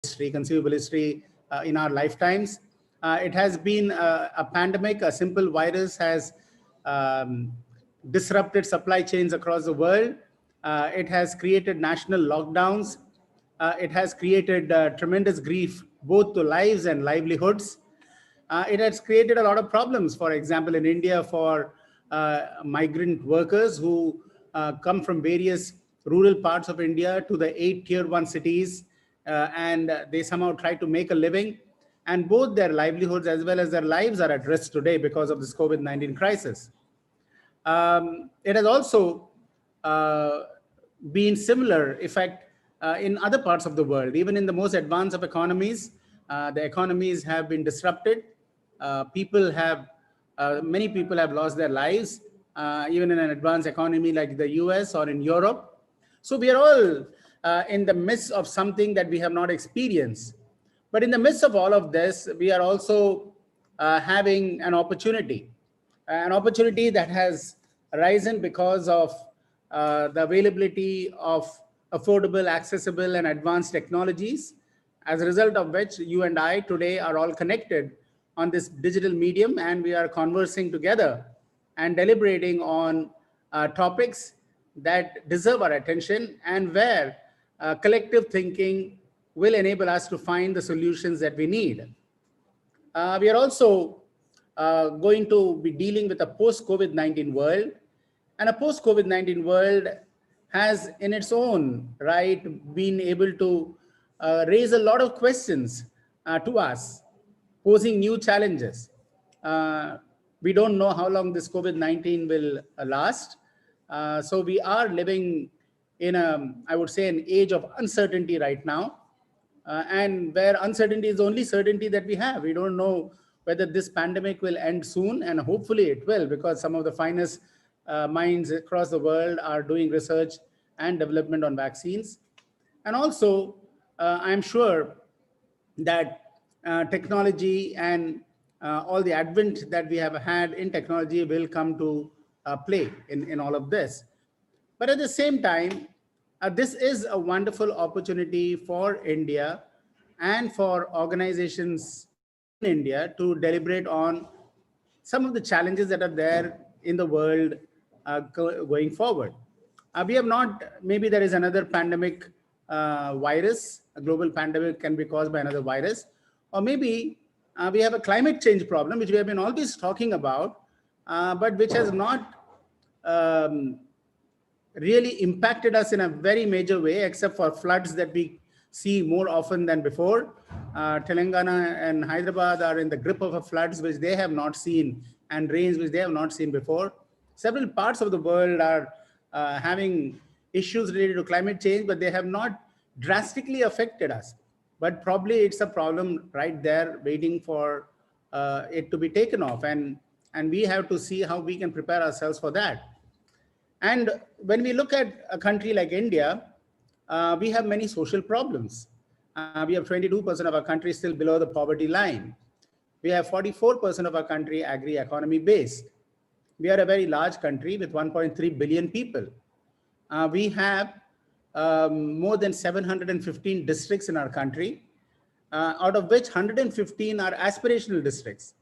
history, conceivable history in our lifetimes. It has been a pandemic. A simple virus has disrupted supply chains across the world. It has created national lockdowns. It has created tremendous grief, both to lives and livelihoods. It has created a lot of problems, for example, in India for migrant workers who come from various rural parts of India to the 8 tier 1 cities, and they somehow try to make a living. And both their livelihoods as well as their lives are at risk today because of this COVID-19 crisis. It has also been similar effect in other parts of the world. Even in the most advanced of economies, the economies have been disrupted. Many people have lost their lives, even in an advanced economy like the US or in Europe. So we are all in the midst of something that we have not experienced. But in the midst of all of this, we are also having an opportunity that has arisen because of the availability of affordable, accessible, and advanced technologies, as a result of which you and I today are all connected on this digital medium, and we are conversing together and deliberating on topics that deserve our attention and where collective thinking will enable us to find the solutions that we need. We are also going to be dealing with a post-COVID-19 world, and a post-COVID-19 world has in its own right been able to raise a lot of questions to us, posing new challenges. We don't know how long this COVID-19 will last. So we are living in I would say, an age of uncertainty right now. And where uncertainty is the only certainty that we have. We don't know whether this pandemic will end soon, and hopefully it will, because some of the finest minds across the world are doing research and development on vaccines. And also, I'm sure that technology and all the advent that we have had in technology will come to play in all of this. But at the same time, this is a wonderful opportunity for India and for organizations in India to deliberate on some of the challenges that are there in the world going forward. We have not, maybe there is another pandemic virus, a global pandemic can be caused by another virus, or maybe we have a climate change problem, which we have been always talking about, but which has not really impacted us in a very major way, except for floods that we see more often than before. Telangana and Hyderabad are in the grip of a floods which they have not seen, and rains which they have not seen before. Several parts of the world are having issues related to climate change, but they have not drastically affected us. But probably it's a problem right there waiting for it to be taken off. And we have to see how we can prepare ourselves for that. And when we look at a country like India, we have many social problems. We have 22% of our country still below the poverty line. We have 44% of our country agri-economy based. We are a very large country with 1.3 billion people. We have more than 715 districts in our country, out of which 115 are aspirational districts.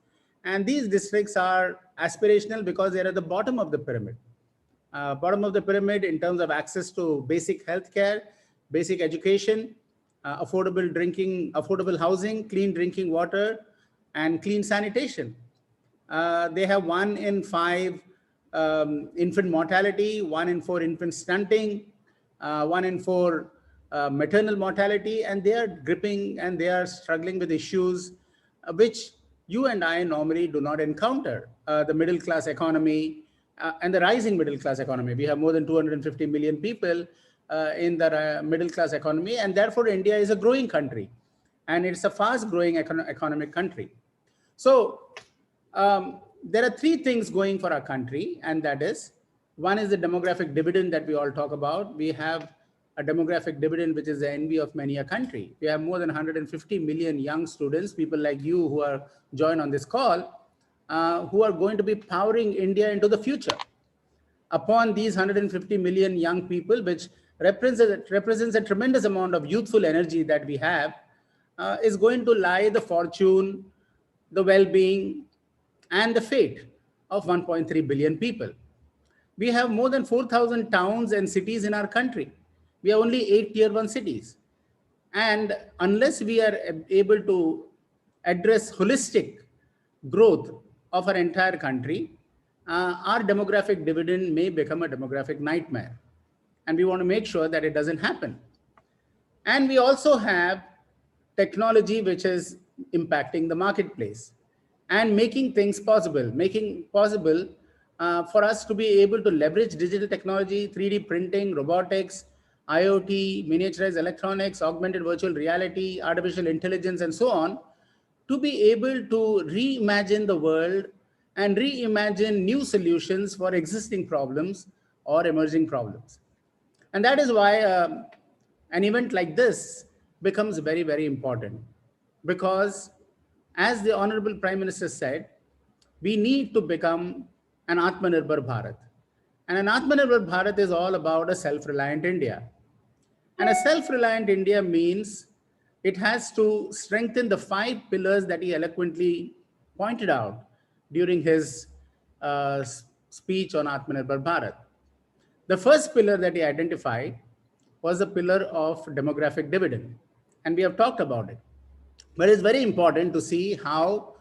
And these districts are aspirational because they're at the bottom of the pyramid. Bottom of the pyramid in terms of access to basic healthcare, basic education, affordable drinking, affordable housing, clean drinking water, and clean sanitation. They have 1 in 5 infant mortality, 1 in 4 infant stunting, 1 in 4 maternal mortality, and they are gripping and they are struggling with issues which you and I normally do not encounter. The middle class economy and the rising middle class economy. We have more than 250 million people in the middle class economy, and therefore India is a growing country, and it's a fast growing economic country. So there are 3 things going for our country, and that is, one is the demographic dividend that we all talk about. We have a demographic dividend which is the envy of many a country. We have more than 150 million young students, people like you who are joined on this call, who are going to be powering India into the future. Upon these 150 million young people, which represents a tremendous amount of youthful energy that we have, is going to lie the fortune, the well-being, and the fate of 1.3 billion people. We have more than 4,000 towns and cities in our country. We have only 8 tier 1 cities. And unless we are able to address holistic growth of our entire country, our demographic dividend may become a demographic nightmare. And we want to make sure that it doesn't happen. And we also have technology which is impacting the marketplace and making things possible, making possible for us to be able to leverage digital technology, 3D printing, robotics, IoT, miniaturized electronics, augmented virtual reality, artificial intelligence, and so on, to be able to reimagine the world and reimagine new solutions for existing problems or emerging problems. And that is why an event like this becomes very, very important. Because, as the Honorable Prime Minister said, we need to become an Atmanirbhar Bharat. And an Atmanirbhar Bharat is all about a self-reliant India. And a self-reliant India means it has to strengthen the 5 pillars that he eloquently pointed out during his speech on Atmanirbhar Bharat. The first pillar that he identified was the pillar of demographic dividend. And we have talked about it. But it's very important to see how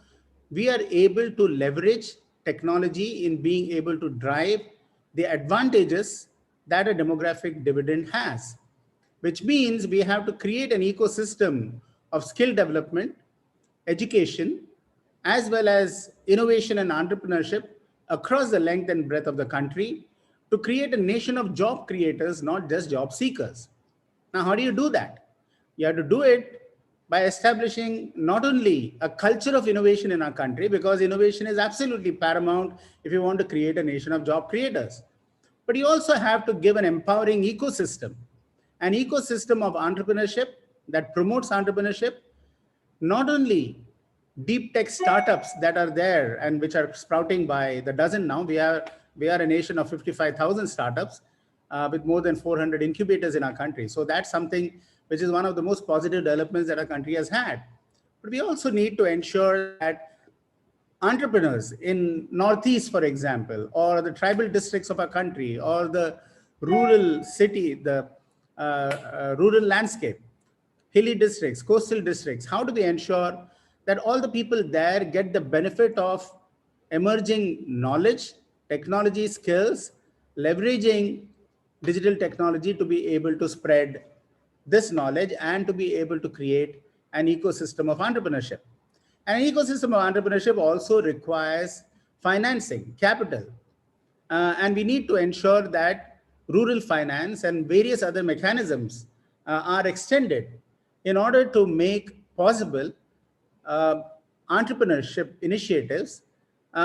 we are able to leverage technology in being able to drive the advantages that a demographic dividend has, which means we have to create an ecosystem of skill development, education, as well as innovation and entrepreneurship across the length and breadth of the country to create a nation of job creators, not just job seekers. Now, how do you do that? You have to do it by establishing not only a culture of innovation in our country, because innovation is absolutely paramount if you want to create a nation of job creators, but you also have to give an empowering ecosystem, an ecosystem of entrepreneurship that promotes entrepreneurship, not only deep tech startups that are there and which are sprouting by the dozen now. We are a nation of 55,000 startups with more than 400 incubators in our country. So that's something which is one of the most positive developments that our country has had. But we also need to ensure that entrepreneurs in Northeast, for example, or the tribal districts of our country, or the rural city, the rural landscape, hilly districts, coastal districts, how do we ensure that all the people there get the benefit of emerging knowledge, technology skills, leveraging digital technology to be able to spread this knowledge and to be able to create an ecosystem of entrepreneurship. And an ecosystem of entrepreneurship also requires financing, capital. And we need to ensure that rural finance and various other mechanisms are extended in order to make possible entrepreneurship initiatives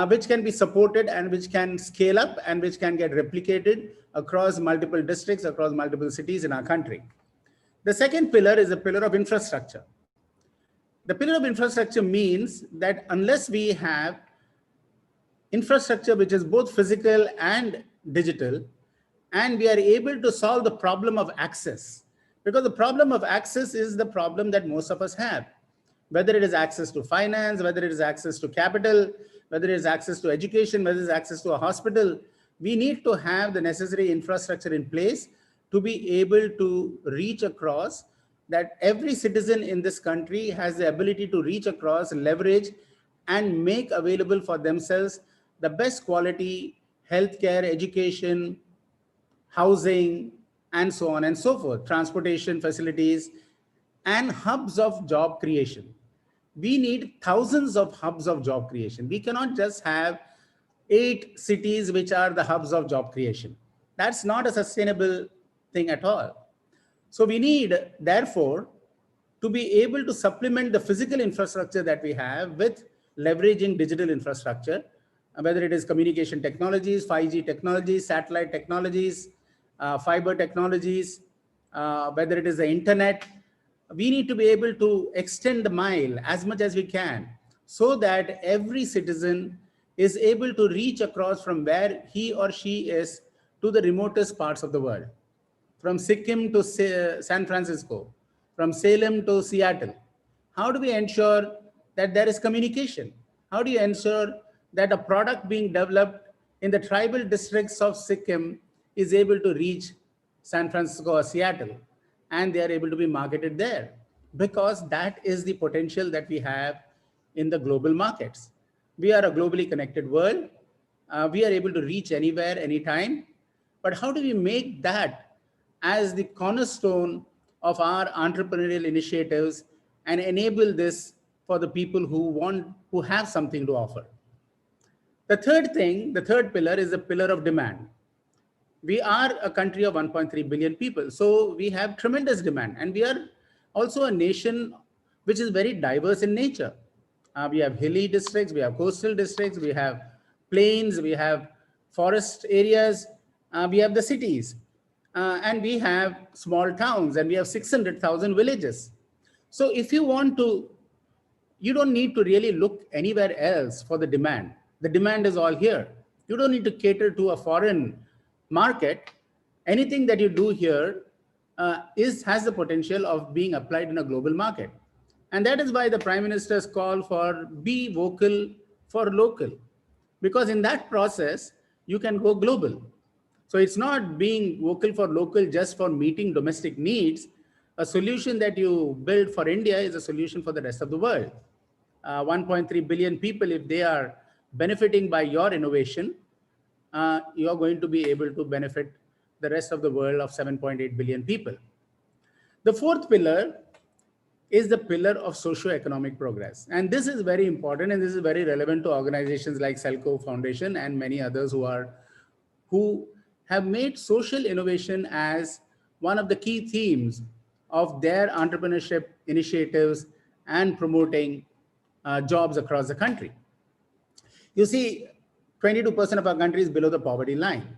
which can be supported and which can scale up and which can get replicated across multiple districts, across multiple cities in our country. The second pillar is a pillar of infrastructure. The pillar of infrastructure means that unless we have infrastructure which is both physical and digital, and we are able to solve the problem of access, because the problem of access is the problem that most of us have, whether it is access to finance, whether it is access to capital, whether it is access to education, whether it is access to a hospital. We need to have the necessary infrastructure in place to be able to reach across, that every citizen in this country has the ability to reach across, leverage, and make available for themselves the best quality healthcare, education, housing, and so on and so forth, transportation facilities, and hubs of job creation. We need thousands of hubs of job creation. We cannot just have 8 cities which are the hubs of job creation. That's not a sustainable thing at all. So we need, therefore, to be able to supplement the physical infrastructure that we have with leveraging digital infrastructure, whether it is communication technologies, 5G technologies, satellite technologies, fiber technologies, whether it is the internet. We need to be able to extend the mile as much as we can so that every citizen is able to reach across from where he or she is to the remotest parts of the world, from Sikkim to San Francisco, from Salem to Seattle, How do we ensure that there is communication? How do you ensure that a product being developed in the tribal districts of Sikkim is able to reach San Francisco or Seattle and they are able to be marketed there? Because that is the potential that we have in the global markets. We are a globally connected world. We are able to reach anywhere, anytime. But how do we make that as the cornerstone of our entrepreneurial initiatives and enable this for the people who have something to offer? The third pillar is the pillar of demand. We are a country of 1.3 billion people, so we have tremendous demand, and we are also a nation which is very diverse in nature. We have hilly districts, we have coastal districts, we have plains, we have forest areas, we have the cities, and we have small towns, and we have 600,000 villages. So if you want to, you don't need to really look anywhere else for the demand. The demand is all here. You don't need to cater to a foreign market. Anything that you do here has the potential of being applied in a global market. And that is why the Prime Minister's call for be vocal for local, because in that process, you can go global. So it's not being vocal for local just for meeting domestic needs. A solution that you build for India is a solution for the rest of the world. 1.3 billion people, if they are benefiting by your innovation, you are going to be able to benefit the rest of the world of 7.8 billion people. The fourth pillar is the pillar of socio-economic progress. And this is very important, and this is very relevant to organizations like SELCO Foundation and many others who have made social innovation as one of the key themes of their entrepreneurship initiatives and promoting jobs across the country. You see, 22% of our country is below the poverty line.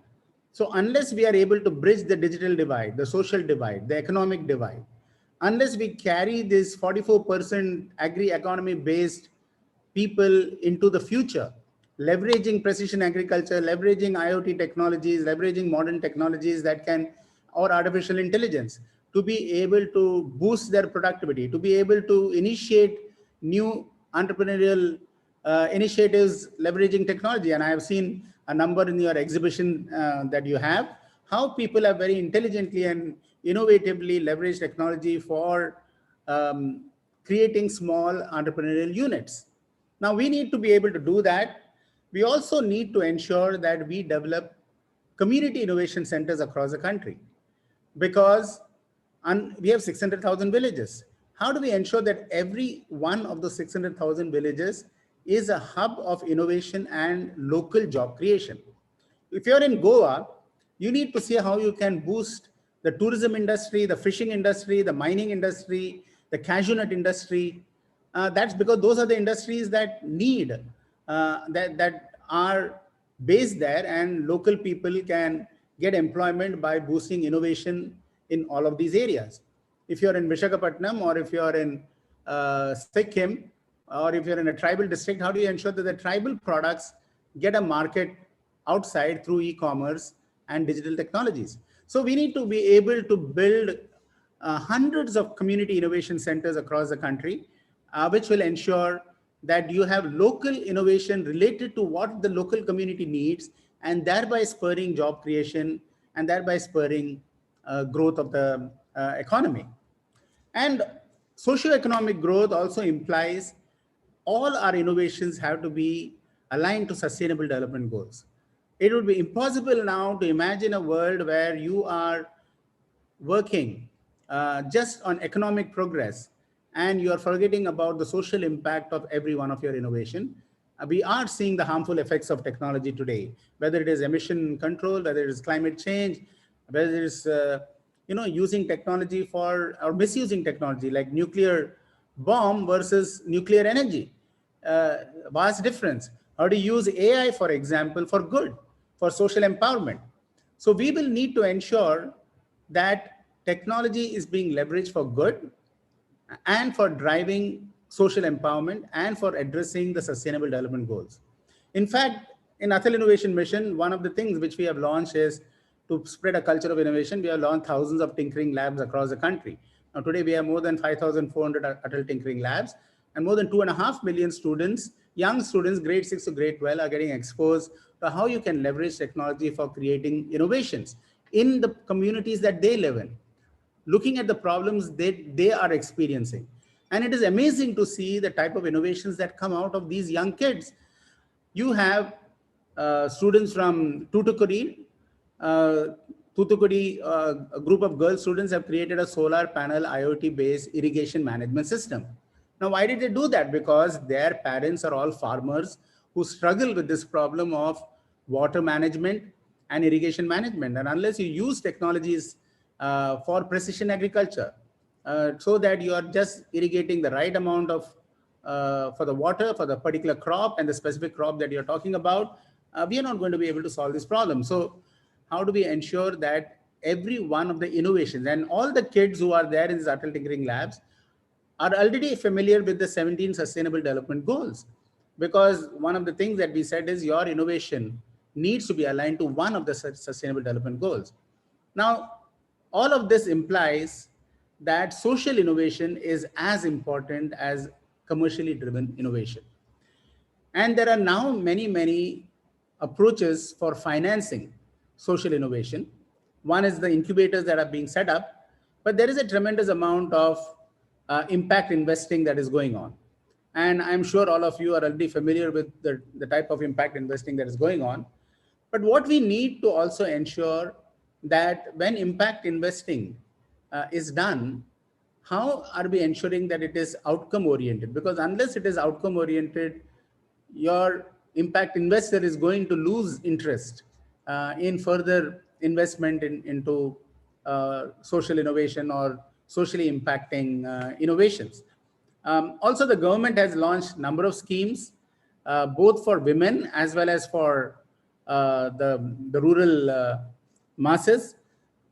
So unless we are able to bridge the digital divide, the social divide, the economic divide, unless we carry this 44% agri-economy based people into the future, leveraging precision agriculture, leveraging IoT technologies, leveraging modern technologies that can, or artificial intelligence, to be able to boost their productivity, to be able to initiate new entrepreneurial initiatives leveraging technology. And I have seen a number in your exhibition that you have, how people have very intelligently and innovatively leveraged technology for creating small entrepreneurial units. Now we need to be able to do that. We also need to ensure that we develop community innovation centers across the country, because we have 600,000 villages. How do we ensure that every one of the 600,000 villages is a hub of innovation and local job creation? If you're in Goa, you need to see how you can boost the tourism industry, the fishing industry, the mining industry, the cashew nut industry. That's because those are the industries that need, that are based there, and local people can get employment by boosting innovation in all of these areas. If you're in Visakhapatnam, or if you're in Sikkim, or if you're in a tribal district, how do you ensure that the tribal products get a market outside through e-commerce and digital technologies? So we need to be able to build hundreds of community innovation centers across the country, which will ensure that you have local innovation related to what the local community needs, and thereby spurring job creation and thereby spurring growth of the economy. And socioeconomic growth also implies all our innovations have to be aligned to sustainable development goals. It would be impossible now to imagine a world where you are working just on economic progress and you are forgetting about the social impact of every one of your innovation. We are seeing the harmful effects of technology today, whether it is emission control, whether it is climate change, whether it is using technology for, or misusing technology, like nuclear bomb versus nuclear energy. Vast difference. How to use AI, for example, for good, for social empowerment. So we will need to ensure that technology is being leveraged for good and for driving social empowerment and for addressing the sustainable development goals. In fact, in Atal Innovation Mission, one of the things which we have launched is to spread a culture of innovation. We have launched thousands of tinkering labs across the country. Now, today we have more than 5,400 Atal Tinkering Labs, and more than 2.5 million students, young students, grade 6 to grade 12, are getting exposed to how you can leverage technology for creating innovations in the communities that they live in, looking at the problems they are experiencing. And it is amazing to see the type of innovations that come out of these young kids. You have students from Tuticorin. A group of girl students have created a solar panel IoT-based irrigation management system. Now, why did they do that? Because their parents are all farmers who struggle with this problem of water management and irrigation management. And unless you use technologies for precision agriculture, so that you are just irrigating the right amount of for the water for the particular crop and the specific crop that you're talking about, we are not going to be able to solve this problem. So how do we ensure that every one of the innovations and all the kids who are there in these Atal Tinkering Labs are already familiar with the 17 Sustainable Development Goals? Because one of the things that we said is your innovation needs to be aligned to one of the Sustainable Development Goals. Now, all of this implies that social innovation is as important as commercially driven innovation. And there are now many approaches for financing social innovation. One is the incubators that are being set up, but there is a tremendous amount of impact investing that is going on. And I'm sure all of you are already familiar with the type of impact investing that is going on. But what we need to also ensure that when impact investing is done, how are we ensuring that it is outcome oriented? Because unless it is outcome oriented, your impact investor is going to lose interest in further investment into social innovation or socially impacting innovations. Also, the government has launched a number of schemes, both for women as well as for the rural masses.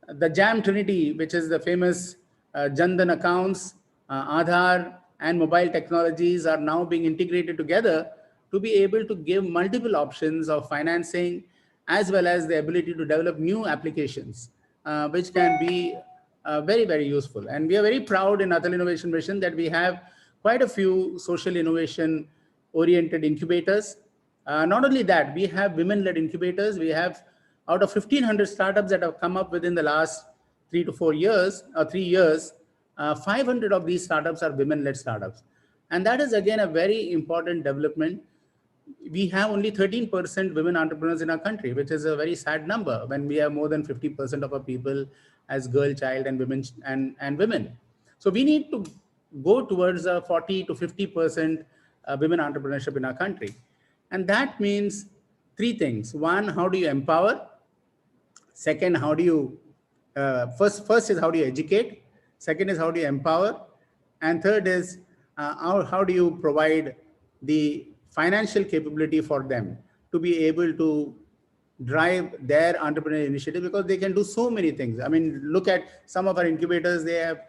The JAM Trinity, which is the famous Jandan accounts, Aadhaar, and mobile technologies are now being integrated together to be able to give multiple options of financing, as well as the ability to develop new applications, which can be very useful. And we are very proud in Atal Innovation Mission that we have quite a few social innovation oriented incubators. Not only that, we have women-led incubators. We have out of 1,500 startups that have come up within the last 3 to 4 years, or 3 years, 500 of these startups are women-led startups. And that is again a very important development. We have only 13% women entrepreneurs in our country, which is a very sad number when we have more than 50% of our people as girl, child, and women. So we need to go towards a 40 to 50% women entrepreneurship in our country. And that means three things. One, how do you empower? Second, how do you, first is how do you educate? Second is how do you empower? And third is how do you provide the financial capability for them to be able to drive their entrepreneurial initiative, because they can do so many things. I mean, look at some of our incubators. They're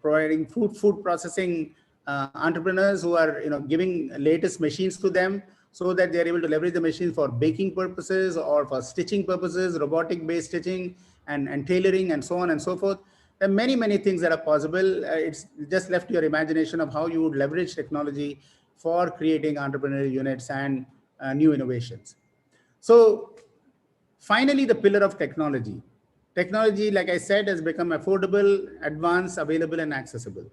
providing food processing entrepreneurs who are giving latest machines to them so that they're able to leverage the machines for baking purposes or for stitching purposes, robotic based stitching and tailoring and so on and so forth. There are many things that are possible. It's just left to your imagination of how you would leverage technology for creating entrepreneurial units and new innovations. So finally, the pillar of technology. Technology, like I said, has become affordable, advanced, available, and accessible.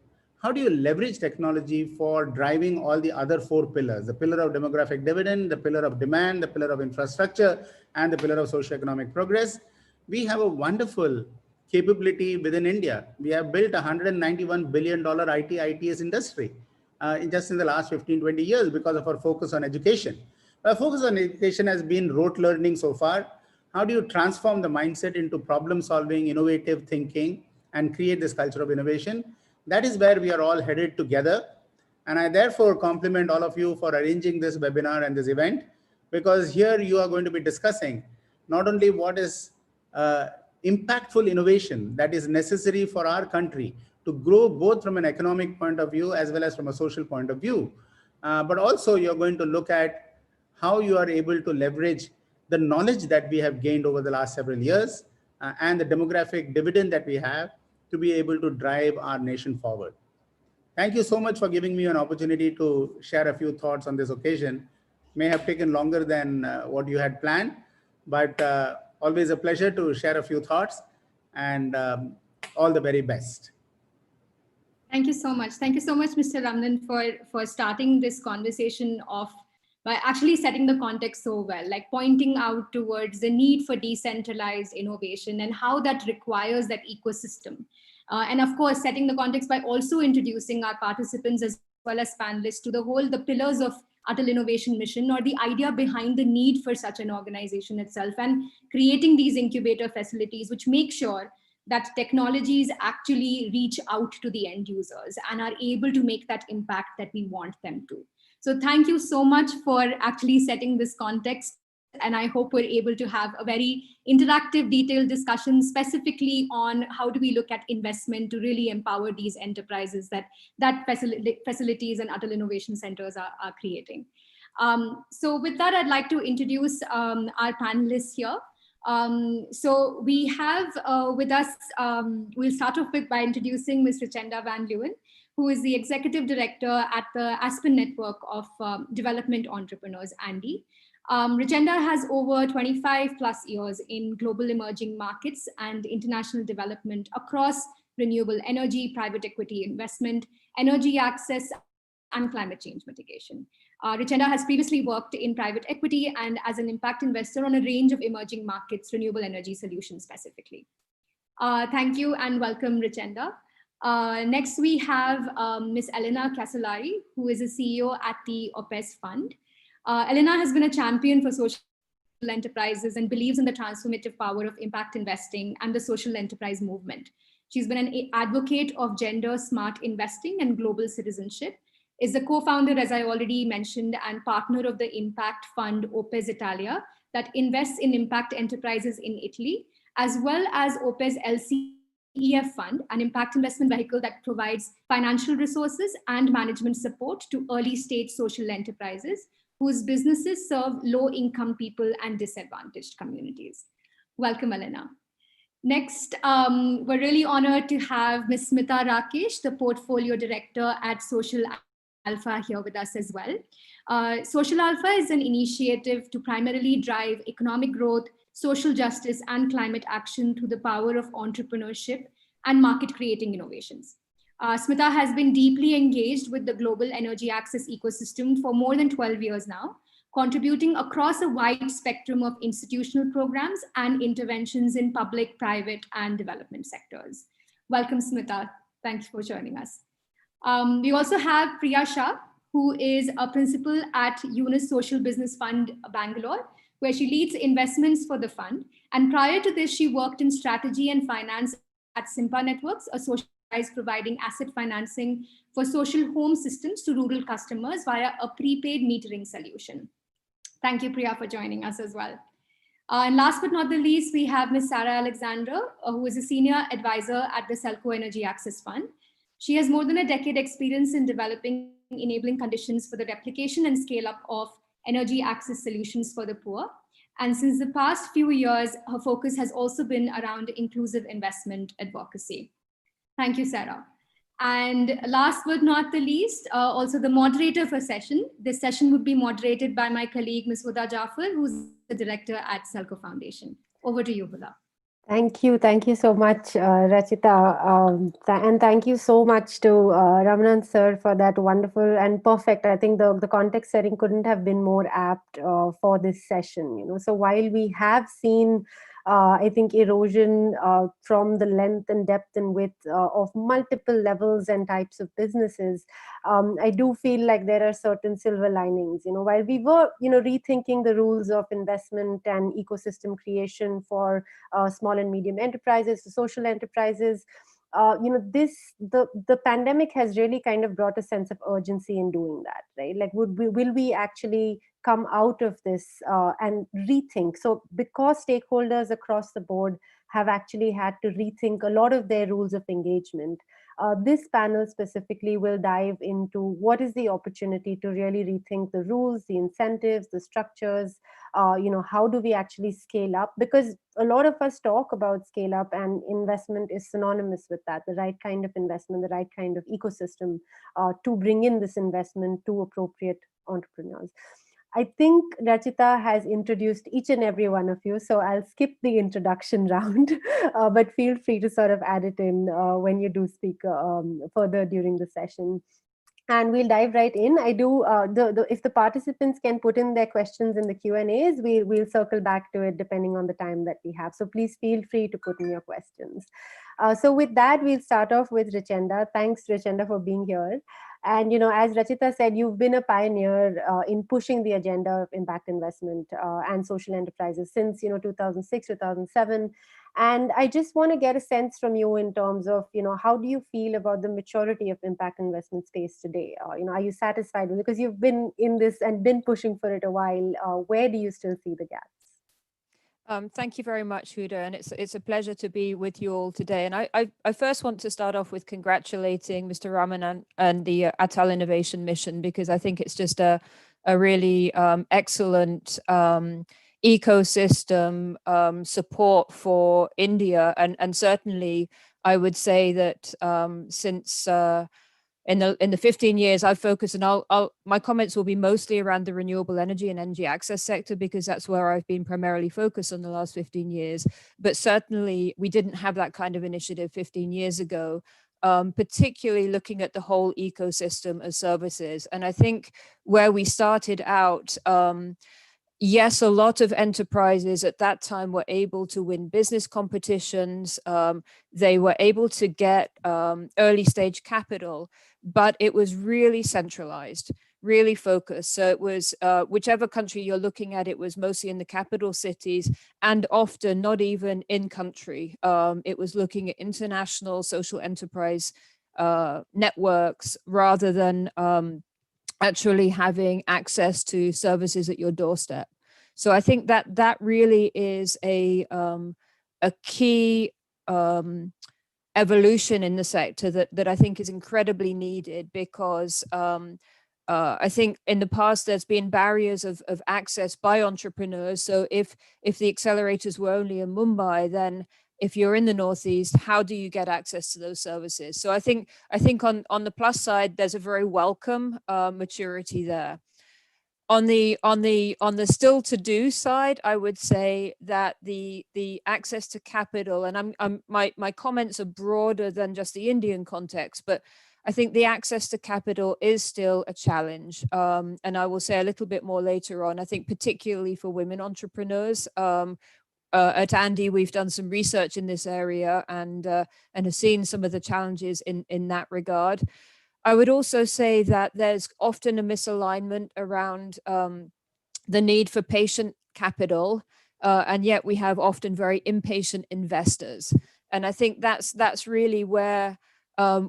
How do you leverage technology for driving all the other four pillars? The pillar of demographic dividend, the pillar of demand, the pillar of infrastructure, and the pillar of socioeconomic progress. We have a wonderful capability within India. We have built a $191 billion IT ITS industry just in the last 15, 20 years because of our focus on education. Our focus on education has been rote learning so far. How do you transform the mindset into problem solving, innovative thinking, and create this culture of innovation? That is where we are all headed together. And I therefore compliment all of you for arranging this webinar and this event, because here you are going to be discussing not only what is impactful innovation that is necessary for our country to grow both from an economic point of view as well as from a social point of view, but also you're going to look at how you are able to leverage the knowledge that we have gained over the last several years and the demographic dividend that we have to be able to drive our nation forward. Thank you so much for giving me an opportunity to share a few thoughts on this occasion. May have taken longer than what you had planned, but always a pleasure to share a few thoughts, and all the very best. Thank you so much. Thank you so much, Mr. Ramanan, for starting this conversation off by actually setting the context so well, like pointing out towards the need for decentralized innovation and how that requires that ecosystem. And of course, setting the context by also introducing our participants as well as panelists to the pillars of Atal Innovation Mission, or the idea behind the need for such an organization itself, and creating these incubator facilities which make sure that technologies actually reach out to the end users and are able to make that impact that we want them to. So thank you so much for actually setting this context. And I hope we're able to have a very interactive, detailed discussion specifically on how do we look at investment to really empower these enterprises that facilities and Atal Innovation Centers are creating. So with that, I'd like to introduce our panelists here. So we have with us, we'll start off by introducing Ms. Richenda van Leeuwen, who is the Executive Director at the Aspen Network of Development Entrepreneurs, ANDE. Richenda has over 25 plus years in global emerging markets and international development across renewable energy, private equity investment, energy access, and climate change mitigation. Richenda has previously worked in private equity and as an impact investor on a range of emerging markets, renewable energy solutions specifically. Thank you and welcome, Richenda. Next, we have Ms. Elena Cassilari, who is a CEO at the Opes Fund. Elena has been a champion for social enterprises and believes in the transformative power of impact investing and the social enterprise movement. She's been an advocate of gender smart investing and global citizenship, is the co-founder, as I already mentioned, and partner of the impact fund Opes Italia that invests in impact enterprises in Italy, as well as Opes LCEF fund, an impact investment vehicle that provides financial resources and management support to early stage social enterprises whose businesses serve low-income people and disadvantaged communities. Welcome, Elena. Next, we're really honored to have Ms. Smita Rakesh, the Portfolio Director at Social Alpha, here with us as well. Social Alpha is an initiative to primarily drive economic growth, social justice, and climate action through the power of entrepreneurship and market-creating innovations. Smita has been deeply engaged with the global energy access ecosystem for more than 12 years now, contributing across a wide spectrum of institutional programs and interventions in public, private, and development sectors. Welcome, Smita. Thanks for joining us. We also have Priya Shah, who is a principal at Yunnus Social Business Fund, Bangalore, where she leads investments for the fund. And prior to this, she worked in strategy and finance at Simpa Networks, a social enterprise providing asset financing for social home systems to rural customers via a prepaid metering solution. Thank you, Priya, for joining us as well. And last but not the least, we have Ms. Sarah Alexander, who is a senior advisor at the SELCO Energy Access Fund. She has more than a decade experience in developing enabling conditions for the replication and scale up of energy access solutions for the poor. And since the past few years, her focus has also been around inclusive investment advocacy. Thank you, Sarah. And last but not the least, also the moderator for session. This session would be moderated by my colleague, Ms. Huda Jaffer, who's the director at SELCO Foundation. Over to you, Huda. Thank you so much, Rachita, and thank you so much to Ramanan sir for that wonderful and perfect. I think the context setting couldn't have been more apt for this session. You know, so while we have seen, I think, erosion from the length and depth and width of multiple levels and types of businesses, I do feel like there are certain silver linings. You know, while we were, rethinking the rules of investment and ecosystem creation for small and medium enterprises, social enterprises, the pandemic has really kind of brought a sense of urgency in doing that, right? Like, will we actually come out of this and rethink? So because stakeholders across the board have actually had to rethink a lot of their rules of engagement, This panel specifically will dive into what is the opportunity to really rethink the rules, the incentives, the structures, how do we actually scale up? Because a lot of us talk about scale up, and investment is synonymous with that, the right kind of investment, the right kind of ecosystem to bring in this investment to appropriate entrepreneurs. I think Rachita has introduced each and every one of you, so I'll skip the introduction round, but feel free to sort of add it in when you do speak further during the session. And we'll dive right in. I do, if the participants can put in their questions in the Q&As, we'll circle back to it depending on the time that we have. So please feel free to put in your questions. So with that, we'll start off with Richenda. Thanks, Richenda, for being here. And, as Rachita said, you've been a pioneer in pushing the agenda of impact investment and social enterprises since, 2006, 2007. And I just want to get a sense from you in terms of, how do you feel about the maturity of impact investment space today? Are you satisfied with it? Because you've been in this and been pushing for it a while. Where do you still see the gaps? Thank you very much, Huda, and it's a pleasure to be with you all today. And I first want to start off with congratulating Mr. Ramanan and the Atal Innovation Mission, because I think it's just a really excellent ecosystem support for India. And certainly I would say that since in the 15 years I've focused, and my comments will be mostly around the renewable energy and energy access sector, because that's where I've been primarily focused on the last 15 years. But certainly we didn't have that kind of initiative 15 years ago, particularly looking at the whole ecosystem of services. And I think where we started out, yes, a lot of enterprises at that time were able to win business competitions. They were able to get early stage capital, but it was really centralized, really focused. So it was whichever country you're looking at, it was mostly in the capital cities, and often not even in country. It was looking at international social enterprise networks rather than actually having access to services at your doorstep. So I think that really is a key evolution in the sector that I think is incredibly needed, because I think in the past there's been barriers of access by entrepreneurs. So if the accelerators were only in Mumbai, then if you're in the Northeast, how do you get access to those services? So I think on the plus side, there's a very welcome maturity there. On the still to do side, I would say that the access to capital, and my comments are broader than just the Indian context, but I think the access to capital is still a challenge. And I will say a little bit more later on. I think particularly for women entrepreneurs. At ANDE, we've done some research in this area and have seen some of the challenges in that regard. I would also say that there's often a misalignment around the need for patient capital, and yet we have often very impatient investors. And I think that's really where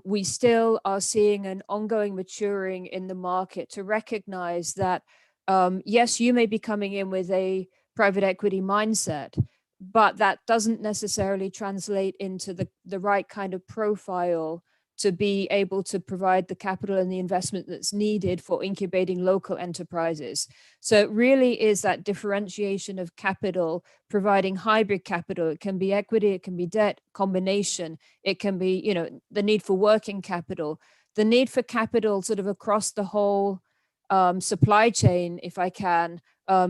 we still are seeing an ongoing maturing in the market to recognize that, yes, you may be coming in with a private equity mindset, but that doesn't necessarily translate into the right kind of profile to be able to provide the capital and the investment that's needed for incubating local enterprises. So it really is that differentiation of capital, providing hybrid capital. It can be equity, it can be debt, combination. It can be, the need for working capital, the need for capital sort of across the whole supply chain, if I can,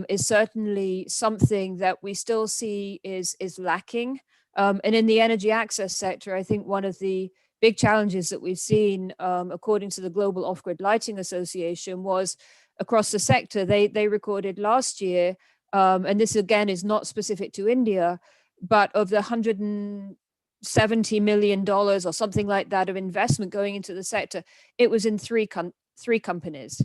is certainly something that we still see is lacking. And in the energy access sector, I think one of the big challenges that we've seen, according to the Global Off-Grid Lighting Association, was across the sector. They recorded last year, and this again is not specific to India, but of the $170 million or something like that of investment going into the sector, it was in three companies.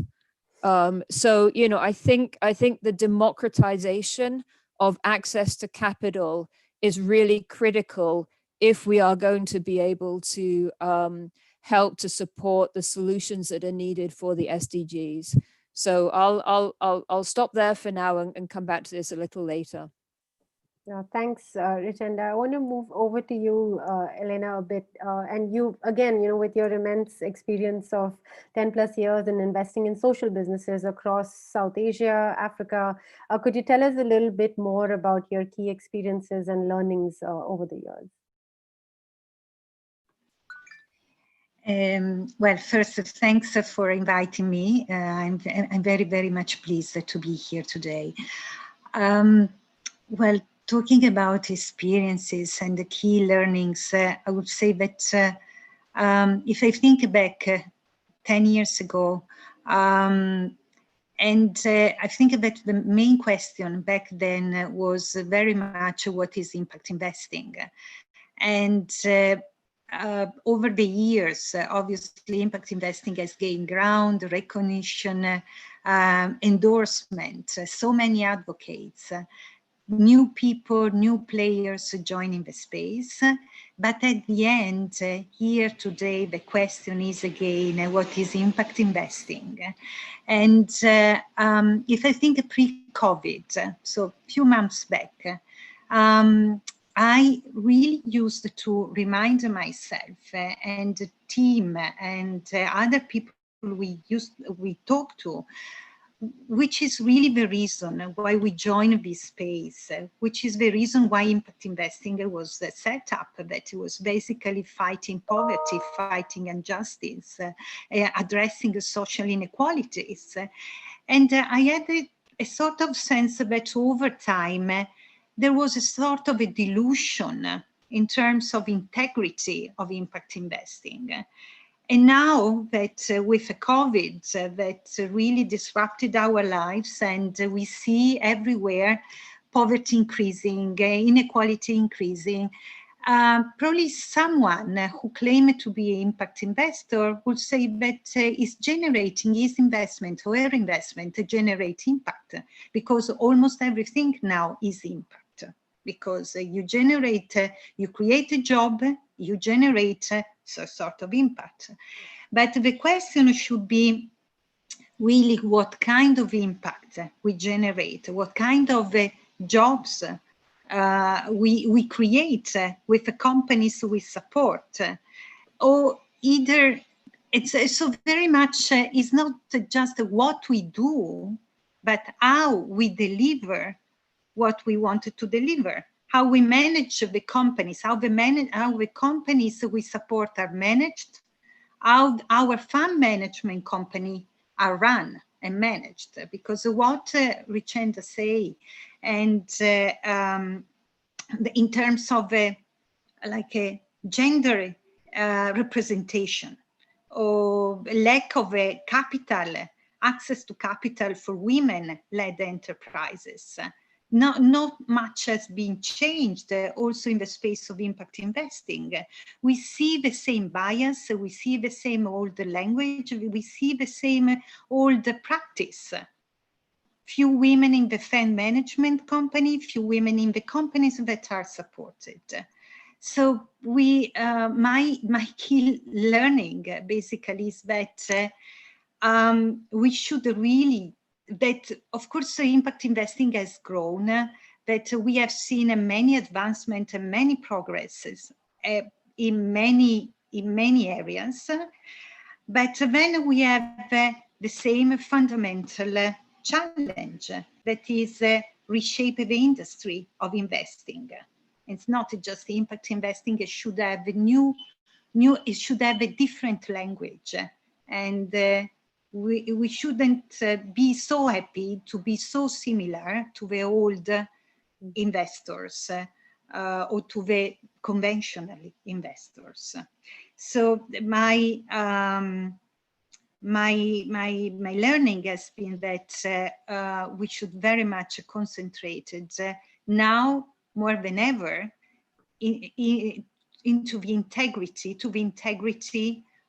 So, I think the democratization of access to capital is really critical if we are going to be able to help to support the solutions that are needed for the SDGs. So I'll stop there for now and come back to this a little later. Thanks, Richenda. I want to move over to you, Elena, a bit. And you, again, with your immense experience of 10 plus years in investing in social businesses across South Asia, Africa, could you tell us a little bit more about your key experiences and learnings over the years? Well, first, thanks for inviting me. I'm very, very much pleased to be here today. Well, talking about experiences and the key learnings, I would say that if I think back 10 years ago, and I think that the main question back then was very much what is impact investing? And over the years, obviously, impact investing has gained ground, recognition, endorsement, so many advocates, new people, new players joining the space. But at the end, here today, the question is again, what is impact investing? And if I think pre-COVID, so a few months back, I really used to remind myself and the team and other people we talked to, which is really the reason why we joined this space, which is the reason why impact investing was set up, that it was basically fighting poverty, fighting injustice, addressing social inequalities. And I had a sort of sense that over time, there was a sort of a dilution in terms of integrity of impact investing. And now that with COVID, that really disrupted our lives, and we see everywhere poverty increasing, inequality increasing, probably someone who claimed to be an impact investor would say that is generating his investment or her investment to generate impact, because almost everything now is impact. Because you create a job, you generate a sort of impact. But the question should be really what kind of impact we generate, what kind of jobs we create with the companies we support. Or either it's so very much, it's not just what we do, but how we deliver what we wanted to deliver, how we manage the companies, how the companies we support are managed, how our fund management company are run and managed. Because what Richenda say, and in terms of like a gender representation or lack of capital, access to capital for women-led enterprises, not much has been changed also in the space of impact investing. We see the same bias, we see the same old language, we see the same old practice. Few women in the fund management company, few women in the companies that are supported. So my key learning basically is that we should really, that of course impact investing has grown, that we have seen many advancements and many progresses in many areas, but then we have the same fundamental challenge, that is reshape the industry of investing. It's not just impact investing, it should have it should have a different language, and we shouldn't be so happy to be so similar to the old investors or to the conventional investors. So my learning has been that we should very much concentrate now more than ever into the integrity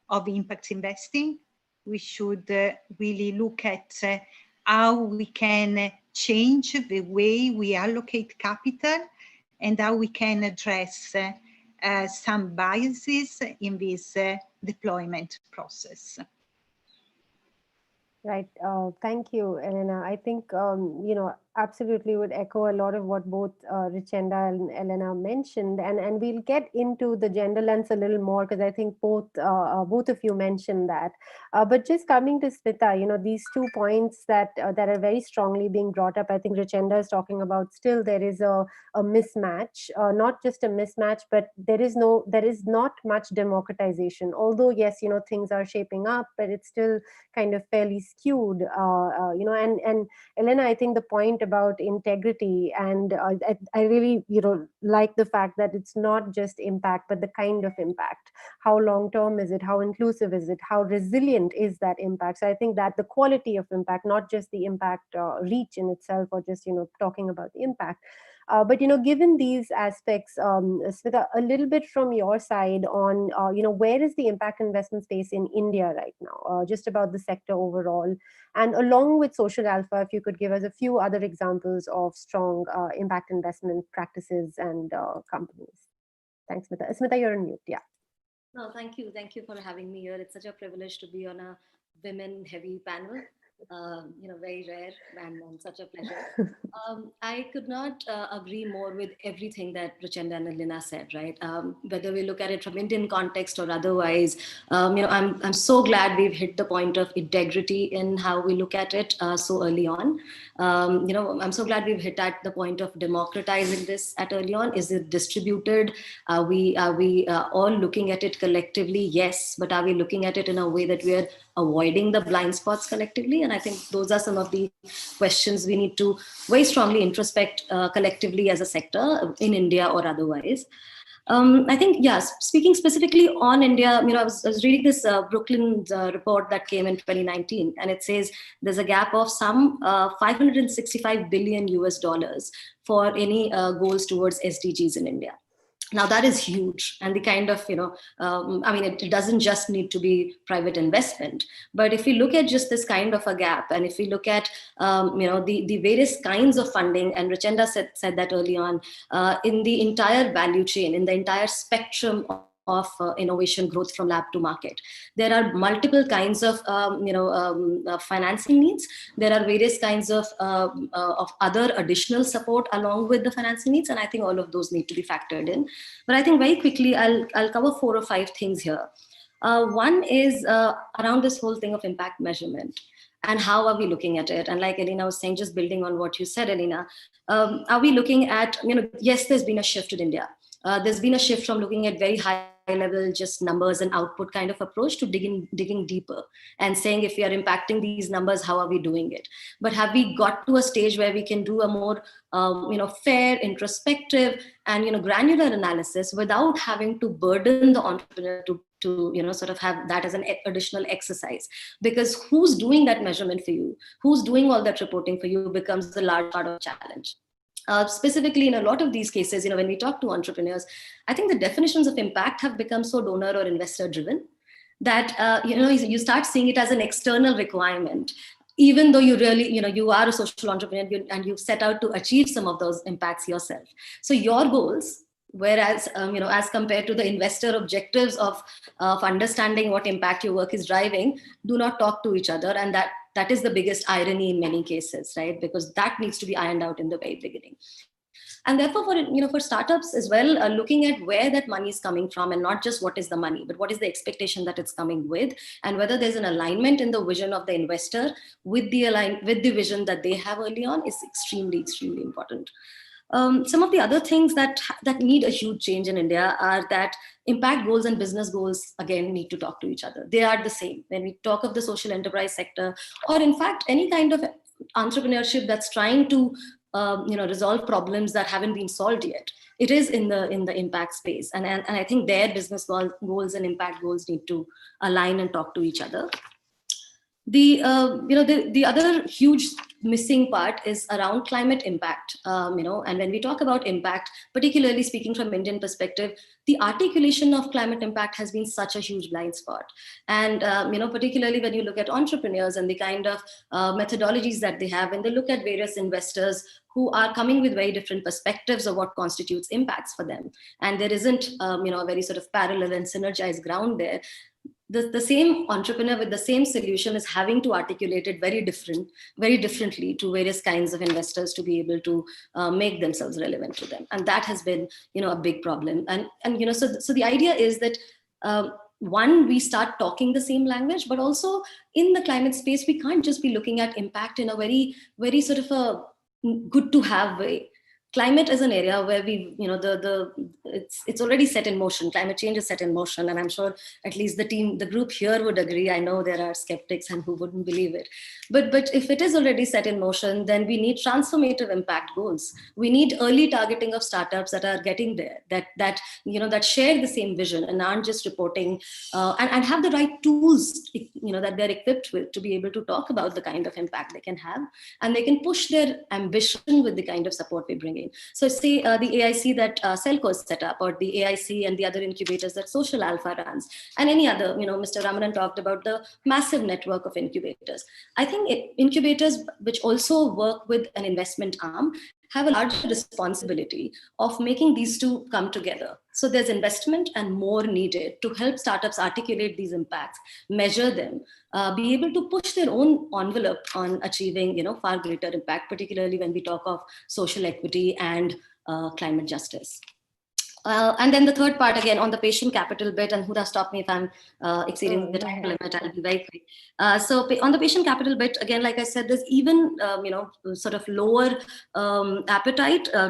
of impact investing. We should really look at how we can change the way we allocate capital and how we can address some biases in this deployment process. Right. Thank you, Elena. I think, absolutely would echo a lot of what both Richenda and Elena mentioned, and we'll get into the gender lens a little more because I think both of you mentioned that. But just coming to Smita, these 2 points that are very strongly being brought up. I think Richenda is talking about still there is a mismatch, not just a mismatch, but there is not much democratization. Although yes, things are shaping up, but it's still kind of fairly skewed. And Elena, I think the point about integrity, and I really, like the fact that it's not just impact, but the kind of impact. How long term is it? How inclusive is it? How resilient is that impact? So I think that the quality of impact, not just the impact reach in itself, or just talking about the impact. But given these aspects, Smita, a little bit from your side on, where is the impact investment space in India right now? Just about the sector overall, and along with social alpha, if you could give us a few other examples of strong impact investment practices and companies. Thanks, Smita. Smita, you're on mute. Yeah. No, thank you. Thank you for having me here. It's such a privilege to be on a women-heavy panel. Very rare and such a pleasure. I could not agree more with everything that Richenda and Elena said, right? Whether we look at it from Indian context or otherwise, I'm so glad we've hit the point of integrity in how we look at it so early on. I'm so glad we've hit at the point of democratizing this at early on. Is it distributed? Are we all looking at it collectively? Yes, but are we looking at it in a way that we are avoiding the blind spots collectively? And I think those are some of the questions we need to very strongly introspect collectively as a sector in India or otherwise. I think, yes, speaking specifically on India, I was reading this Brooklyn report that came in 2019, and it says there's a gap of some $565 billion US for any goals towards SDGs in India. Now that is huge, and the kind of, it doesn't just need to be private investment, but if we look at just this kind of a gap, and if we look at, the various kinds of funding, and Richenda said that early on, in the entire value chain, in the entire spectrum of innovation growth from lab to market. There are multiple kinds of financing needs. There are various kinds of other additional support along with the financing needs, and I think all of those need to be factored in. But I think very quickly I'll cover 4 or 5 things here. One is around this whole thing of impact measurement. And how are we looking at it? And like Elena was saying, just building on what you said, Elena, are we looking at, yes, there's been a shift in India. There's been a shift from looking at very high level, just numbers and output kind of approach to digging deeper and saying, if we are impacting these numbers, how are we doing it? But have we got to a stage where we can do a more, fair, introspective, and granular analysis without having to burden the entrepreneur to sort of have that as an additional exercise? Because who's doing that measurement for you? Who's doing all that reporting for you becomes the large part of the challenge. Specifically, in a lot of these cases, when we talk to entrepreneurs, I think the definitions of impact have become so donor or investor driven that, you start seeing it as an external requirement, even though you really, you are a social entrepreneur and you've set out to achieve some of those impacts yourself. So your goals, whereas, as compared to the investor objectives of understanding what impact your work is driving, do not talk to each other. And that is the biggest irony in many cases, right? Because that needs to be ironed out in the very beginning. And therefore, for startups as well, looking at where that money is coming from, and not just what is the money, but what is the expectation that it's coming with, and whether there's an alignment in the vision of the investor with the vision that they have early on, is extremely, extremely important. Some of the other things that need a huge change in India are that impact goals and business goals, again, need to talk to each other. They are the same. When we talk of the social enterprise sector, or in fact, any kind of entrepreneurship that's trying to resolve problems that haven't been solved yet, it is in the impact space. And I think their business goals and impact goals need to align and talk to each other. The other huge missing part is around climate impact, and when we talk about impact, particularly speaking from Indian perspective, the articulation of climate impact has been such a huge blind spot. And, particularly when you look at entrepreneurs and the kind of methodologies that they have, when they look at various investors who are coming with very different perspectives of what constitutes impacts for them, and there isn't, a very sort of parallel and synergized ground there. the same entrepreneur with the same solution is having to articulate it very differently to various kinds of investors to be able to make themselves relevant to them. And that has been, a big problem. And so the idea is that one, we start talking the same language, but also in the climate space, we can't just be looking at impact in a very, very sort of a good to have way. Climate is an area where it's already set in motion. Climate change is set in motion, and I'm sure at least the group here would agree. I know there are skeptics and who wouldn't believe it, but if it is already set in motion, then we need transformative impact goals. We need early targeting of startups that are getting there, that share the same vision and aren't just reporting, and have the right tools, that they're equipped with to be able to talk about the kind of impact they can have, and they can push their ambition with the kind of support we bring in. So say the AIC that SELCO is set up, or the AIC and the other incubators that Social Alpha runs, and any other, Mr. Ramanan talked about the massive network of incubators. I think incubators which also work with an investment arm have a larger responsibility of making these two come together. So there's investment and more needed to help startups articulate these impacts, measure them, be able to push their own envelope on achieving, far greater impact, particularly when we talk of social equity and climate justice. And then the third part, again, on the patient capital bit, and Huda, stop me if I'm exceeding the time limit, I'll be very quick. So on the patient capital bit, again, like I said, there's even, sort of lower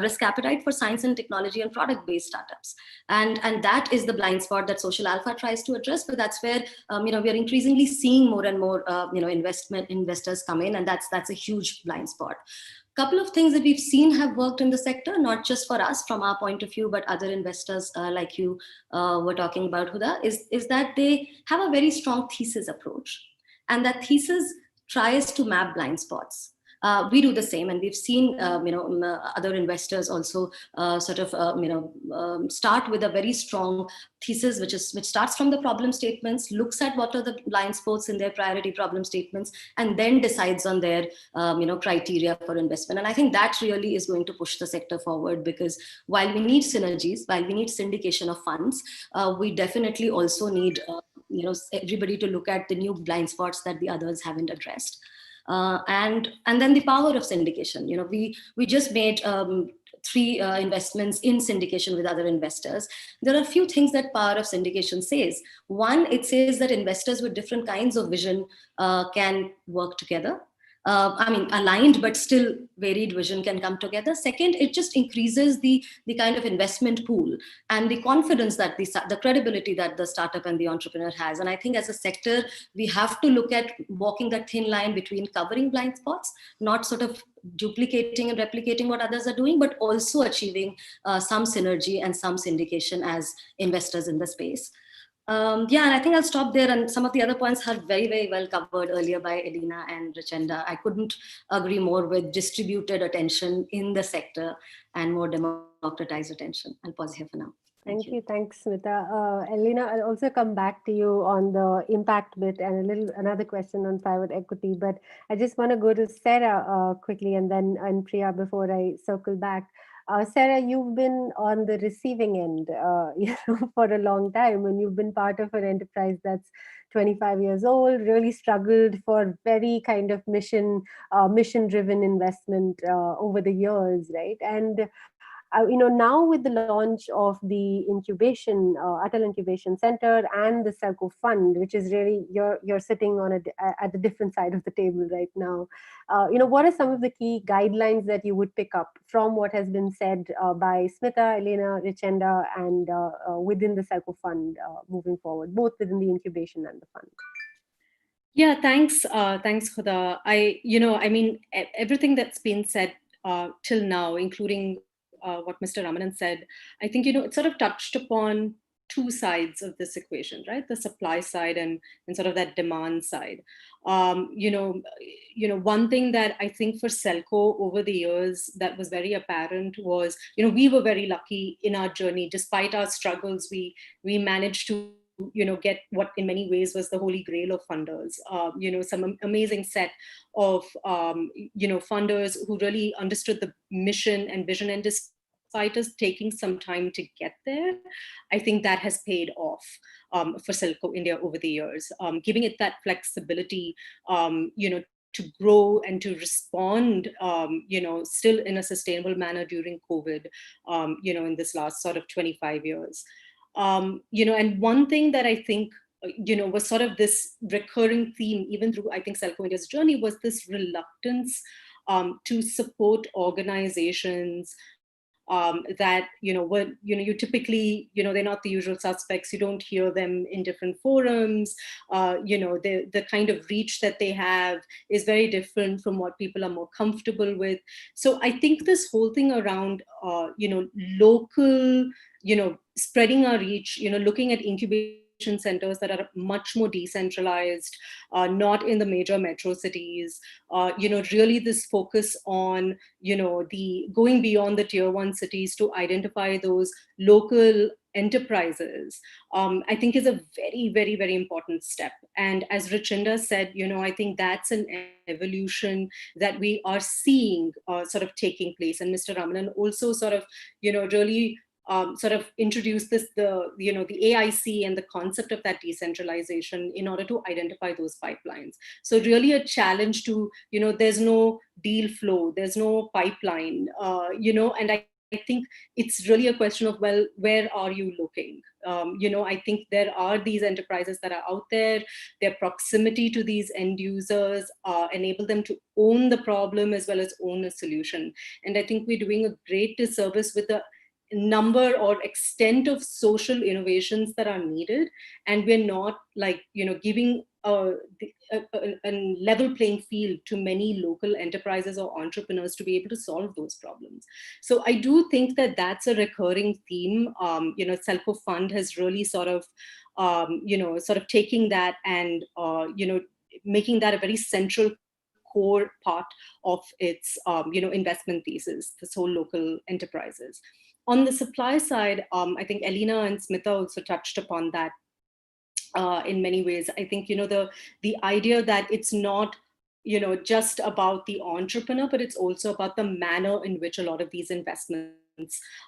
risk appetite for science and technology and product-based startups. And that is the blind spot that Social Alpha tries to address, but that's where, we are increasingly seeing more and more, investors come in, and that's a huge blind spot. Couple of things that we've seen have worked in the sector, not just for us from our point of view, but other investors like you were talking about, Huda, is that they have a very strong thesis approach. And that thesis tries to map blind spots. We do the same, and we've seen other investors also start with a very strong thesis, which starts from the problem statements, looks at what are the blind spots in their priority problem statements, and then decides on their criteria for investment. And I think that really is going to push the sector forward, because while we need synergies, while we need syndication of funds, we definitely also need everybody to look at the new blind spots that the others haven't addressed. And then the power of syndication. We just made 3 investments in syndication with other investors. There are a few things that power of syndication says. One, it says that investors with different kinds of vision can work together. Aligned but still varied vision can come together. Second, it just increases the kind of investment pool and the confidence that the credibility that the startup and the entrepreneur has. And I think as a sector, we have to look at walking that thin line between covering blind spots, not sort of duplicating and replicating what others are doing, but also achieving some synergy and some syndication as investors in the space. And I think I'll stop there. And some of the other points are very, very well covered earlier by Elena and Richenda. I couldn't agree more with distributed attention in the sector and more democratized attention. I'll pause here for now. Thank you. Thanks, Smita. Elena, I'll also come back to you on the impact bit and another question on private equity. But I just want to go to Sarah quickly, and Priya before I circle back. Sarah, you've been on the receiving end, for a long time, and you've been part of an enterprise that's 25 years old, really struggled for very kind of mission-driven investment over the years, right? And now with the launch of the incubation, Atal Incubation Center and the SELCO Fund, which is really, you're sitting on at the different side of the table right now. What are some of the key guidelines that you would pick up from what has been said by Smita, Elena, Richenda, and within the SELCO Fund moving forward, both within the incubation and the fund? Yeah, thanks, Huda. Everything that's been said till now, including what Mr. Ramanan said, I think, it sort of touched upon 2 sides of this equation, right? The supply side and sort of that demand side. One thing that I think for SELCO over the years that was very apparent was, we were very lucky in our journey. Despite our struggles, we managed to get what in many ways was the holy grail of funders, some amazing set of, funders who really understood the mission and vision, and despite despite us taking some time to get there, I think that has paid off for SELCO India over the years, giving it that flexibility, to grow and to respond, still in a sustainable manner during COVID, in this last sort of 25 years. And one thing that I think, was sort of this recurring theme, even through, I think, SELCO India's journey, was this reluctance to support organizations that, you typically, they're not the usual suspects. You don't hear them in different forums. The kind of reach that they have is very different from what people are more comfortable with. So I think this whole thing around, local, spreading our reach, looking at incubation centers that are much more decentralized, not in the major metro cities, really this focus on, the going beyond the tier 1 cities to identify those local enterprises, I think is a very, very, very important step. And as Richenda said, I think that's an evolution that we are seeing sort of taking place. And Mr. Ramanan also sort of, really sort of introduce the AIC and the concept of that decentralization in order to identify those pipelines. So really a challenge to, there's no deal flow, there's no pipeline, and I think it's really a question of, well, where are you looking? I think there are these enterprises that are out there, their proximity to these end users enable them to own the problem as well as own a solution. And I think we're doing a great disservice with the number or extent of social innovations that are needed, and we're not giving a level playing field to many local enterprises or entrepreneurs to be able to solve those problems. So I do think that that's a recurring theme. SELCO Fund has really sort of taking that and making that a very central core part of its investment thesis, this whole local enterprises. On the supply side, I think Elena and Smita also touched upon that in many ways. I think, the idea that it's not, just about the entrepreneur, but it's also about the manner in which a lot of these investments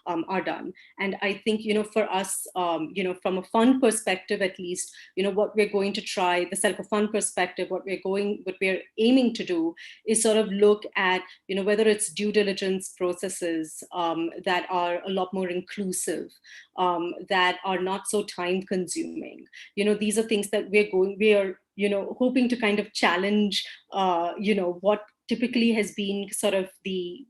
are done. And I think, for us, from a fund perspective, at least, what we're going to try, the SELCO Fund perspective, what we're aiming to do is sort of look at, whether it's due diligence processes that are a lot more inclusive, that are not so time consuming. These are things that we are hoping to kind of challenge, what typically has been sort of the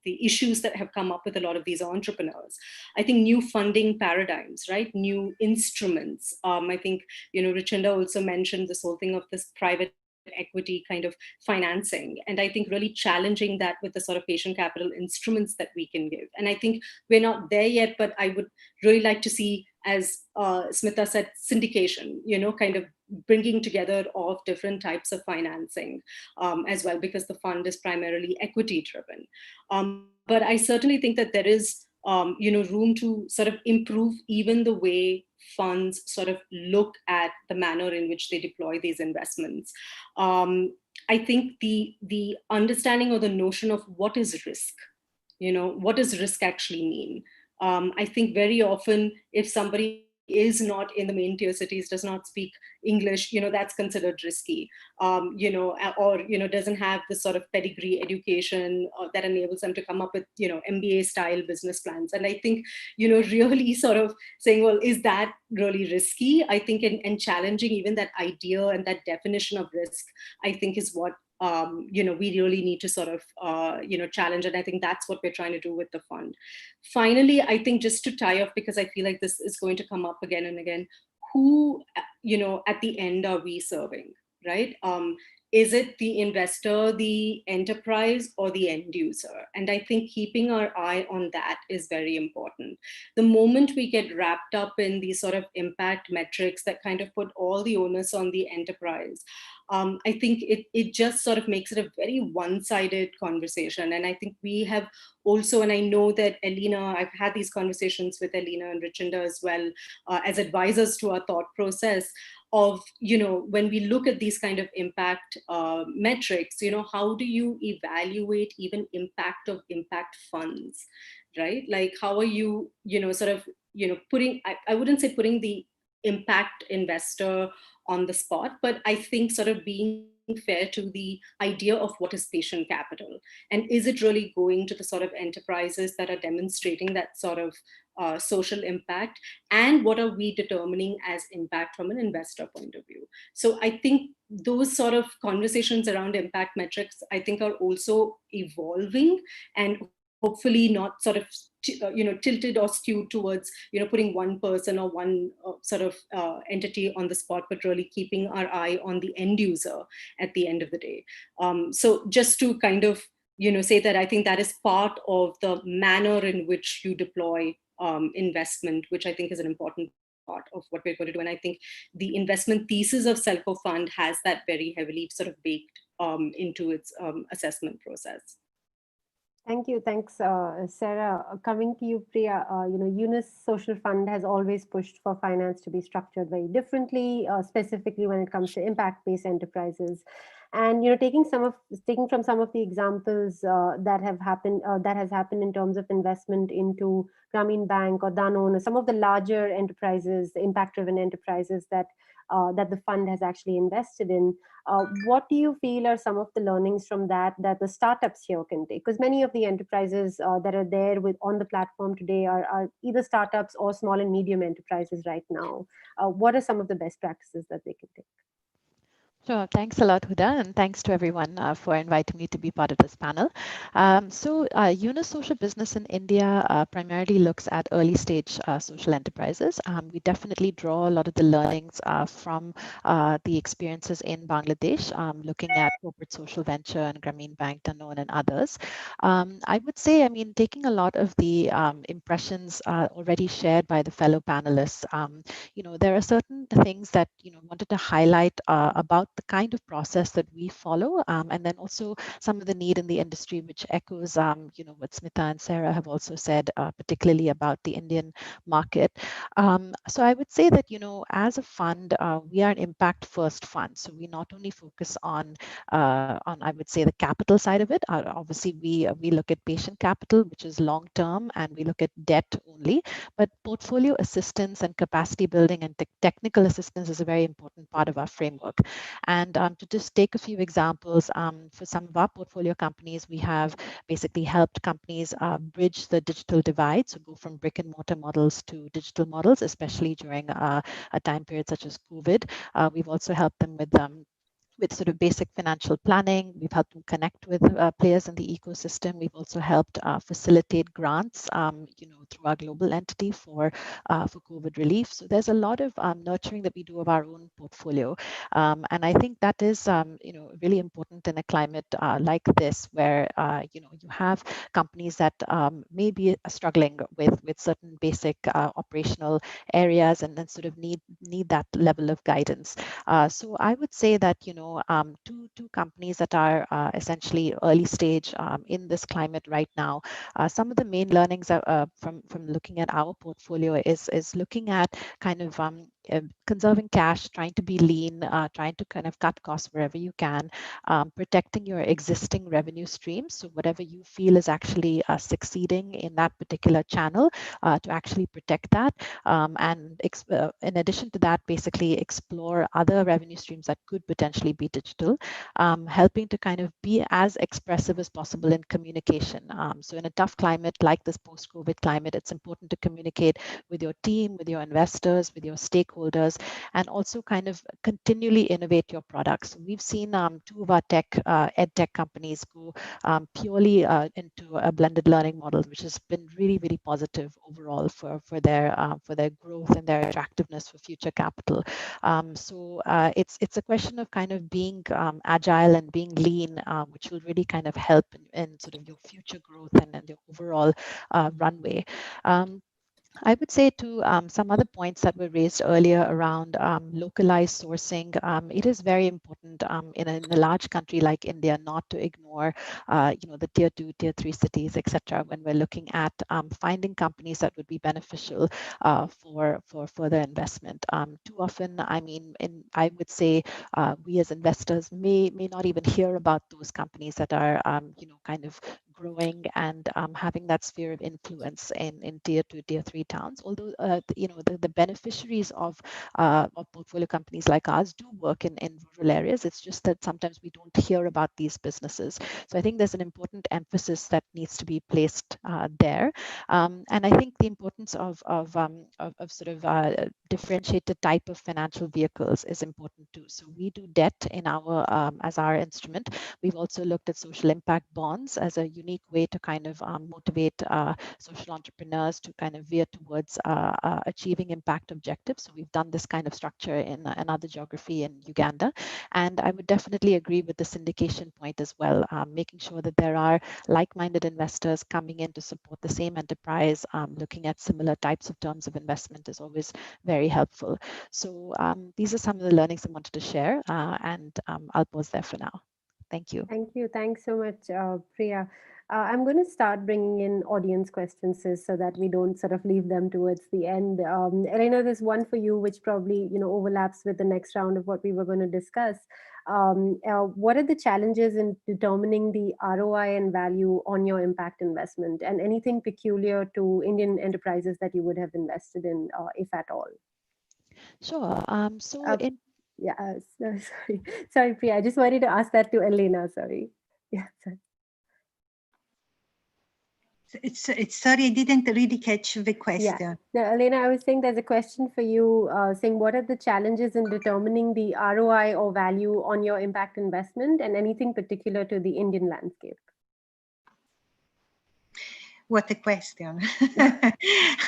issues that have come up with a lot of these entrepreneurs. I think new funding paradigms, right? New instruments. I think, Richenda also mentioned this whole thing of this private equity kind of financing. And I think really challenging that with the sort of patient capital instruments that we can give. And I think we're not there yet, but I would really like to see, as Smita said, syndication, kind of bringing together of different types of financing as well, because the fund is primarily equity driven. But I certainly think that there is room to sort of improve even the way funds sort of look at the manner in which they deploy these investments. I think the understanding or the notion of what is risk, what does risk actually mean? I think very often if somebody is not in the main tier cities, does not speak English, that's considered risky, or doesn't have the sort of pedigree education that enables them to come up with, MBA style business plans. And I think, really sort of saying, well, is that really risky? I think, and challenging even that idea and that definition of risk, I think is what we really need to sort of, challenge. And I think that's what we're trying to do with the fund. Finally, I think just to tie off, because I feel like this is going to come up again and again, who, at the end are we serving, right? Is it the investor, the enterprise, or the end user? And I think keeping our eye on that is very important. The moment we get wrapped up in these sort of impact metrics that kind of put all the onus on the enterprise, I think it just sort of makes it a very one-sided conversation. And I think we have also, and I know that Elena, I've had these conversations with Elena and Richenda as well, as advisors to our thought process. of, when we look at these kind of impact metrics, how do you evaluate even impact of impact funds, right? Like, how are you, sort of, putting, I wouldn't say putting the impact investor on the spot, but I think sort of being fair to the idea of what is patient capital, and is it really going to the sort of enterprises that are demonstrating that sort of social impact, and what are we determining as impact from an investor point of view. So I think those sort of conversations around impact metrics, I think, are also evolving, and hopefully not sort of tilted or skewed towards putting one person or one sort of entity on the spot, but really keeping our eye on the end user at the end of the day. So just to kind of say that I think that is part of the manner in which you deploy investment, which I think is an important part of what we're going to do. And I think the investment thesis of SELCO Fund has that very heavily sort of baked into its assessment process. Thank you. Thanks, Sarah. Coming to you, Priya, Yunnus Social Fund has always pushed for finance to be structured very differently, specifically when it comes to impact-based enterprises. And taking from some of the examples that has happened in terms of investment into Grameen Bank or Danone, or some of the larger enterprises, the impact-driven enterprises that the fund has actually invested in. What do you feel are some of the learnings from that the startups here can take? Because many of the enterprises that are there on the platform today are either startups or small and medium enterprises right now. What are some of the best practices that they can take? Sure. Thanks a lot, Huda, and thanks to everyone for inviting me to be part of this panel. Yunnus Social Business in India primarily looks at early stage social enterprises. We definitely draw a lot of the learnings from the experiences in Bangladesh, looking at corporate social venture and Grameen Bank, Danone, and others. I would say, taking a lot of the impressions already shared by the fellow panelists, there are certain things that wanted to highlight about the kind of process that we follow, and then also some of the need in the industry, which echoes what Smita and Sarah have also said, particularly about the Indian market. So I would say that as a fund, we are an impact first fund. So we not only focus on I would say the capital side of it. Obviously, we look at patient capital, which is long term, and we look at debt only. But portfolio assistance and capacity building and technical assistance is a very important part of our framework. And to just take a few examples, for some of our portfolio companies, we have basically helped companies bridge the digital divide, so go from brick and mortar models to digital models, especially during a time period such as COVID. We've also helped them with sort of basic financial planning. We've helped them connect with players in the ecosystem. We've also helped facilitate grants, through our global entity for COVID relief. So there's a lot of nurturing that we do of our own portfolio, and I think that is, really important in a climate like this, where you have companies that may be struggling with certain basic operational areas, and then sort of need that level of guidance. So I would say that two companies that are essentially early stage in this climate right now. Some of the main learnings from looking at our portfolio is looking at kind of conserving cash, trying to be lean, trying to kind of cut costs wherever you can, protecting your existing revenue streams. So whatever you feel is actually succeeding in that particular channel, to actually protect that, and in addition to that, basically explore other revenue streams that could potentially be digital, helping to kind of be as expressive as possible in communication. So in a tough climate like this post-COVID climate, it's important to communicate with your team, with your investors, with your stakeholders, and also kind of continually innovate your products. So we've seen two of our ed tech companies go purely into a blended learning model, which has been really, really positive overall for their growth and their attractiveness for future capital. So it's a question of kind of being agile and being lean, which will really kind of help in sort of your future growth and your overall runway. I would say to some other points that were raised earlier around localized sourcing, it is very important in a large country like India not to ignore, the tier 2, tier 3 cities, etc. when we're looking at finding companies that would be beneficial for further investment. Too often, I mean, I would say we as investors may not even hear about those companies that are, kind of growing and having that sphere of influence in tier 2, tier 3 towns. Although the beneficiaries of portfolio companies like ours do work in rural areas. It's just that sometimes we don't hear about these businesses. So I think there's an important emphasis that needs to be placed there. And I think the importance of sort of differentiated type of financial vehicles is important too. So we do debt in our as our instrument. We've also looked at social impact bonds as a unique way to kind of motivate social entrepreneurs to kind of veer towards achieving impact objectives. So we've done this kind of structure in another geography in Uganda. And I would definitely agree with the syndication point as well, making sure that there are like-minded investors coming in to support the same enterprise, looking at similar types of terms of investment is always very helpful. So these are some of the learnings I wanted to share, and I'll pause there for now. Thank you. Thank you. Thanks so much, Priya. I'm going to start bringing in audience questions so that we don't sort of leave them towards the end. Elena, there's one for you, which probably overlaps with the next round of what we were going to discuss. What are the challenges in determining the ROI and value on your impact investment, and anything peculiar to Indian enterprises that you would have invested in, if at all? Sure. Yeah, sorry, Priya. I just wanted to ask that to Elena. Sorry. Yeah. Sorry. It's sorry, I didn't really catch the question. Yeah. No, Elena, I was saying there's a question for you, saying what are the challenges in determining the ROI or value on your impact investment, and anything particular to the Indian landscape? What a question.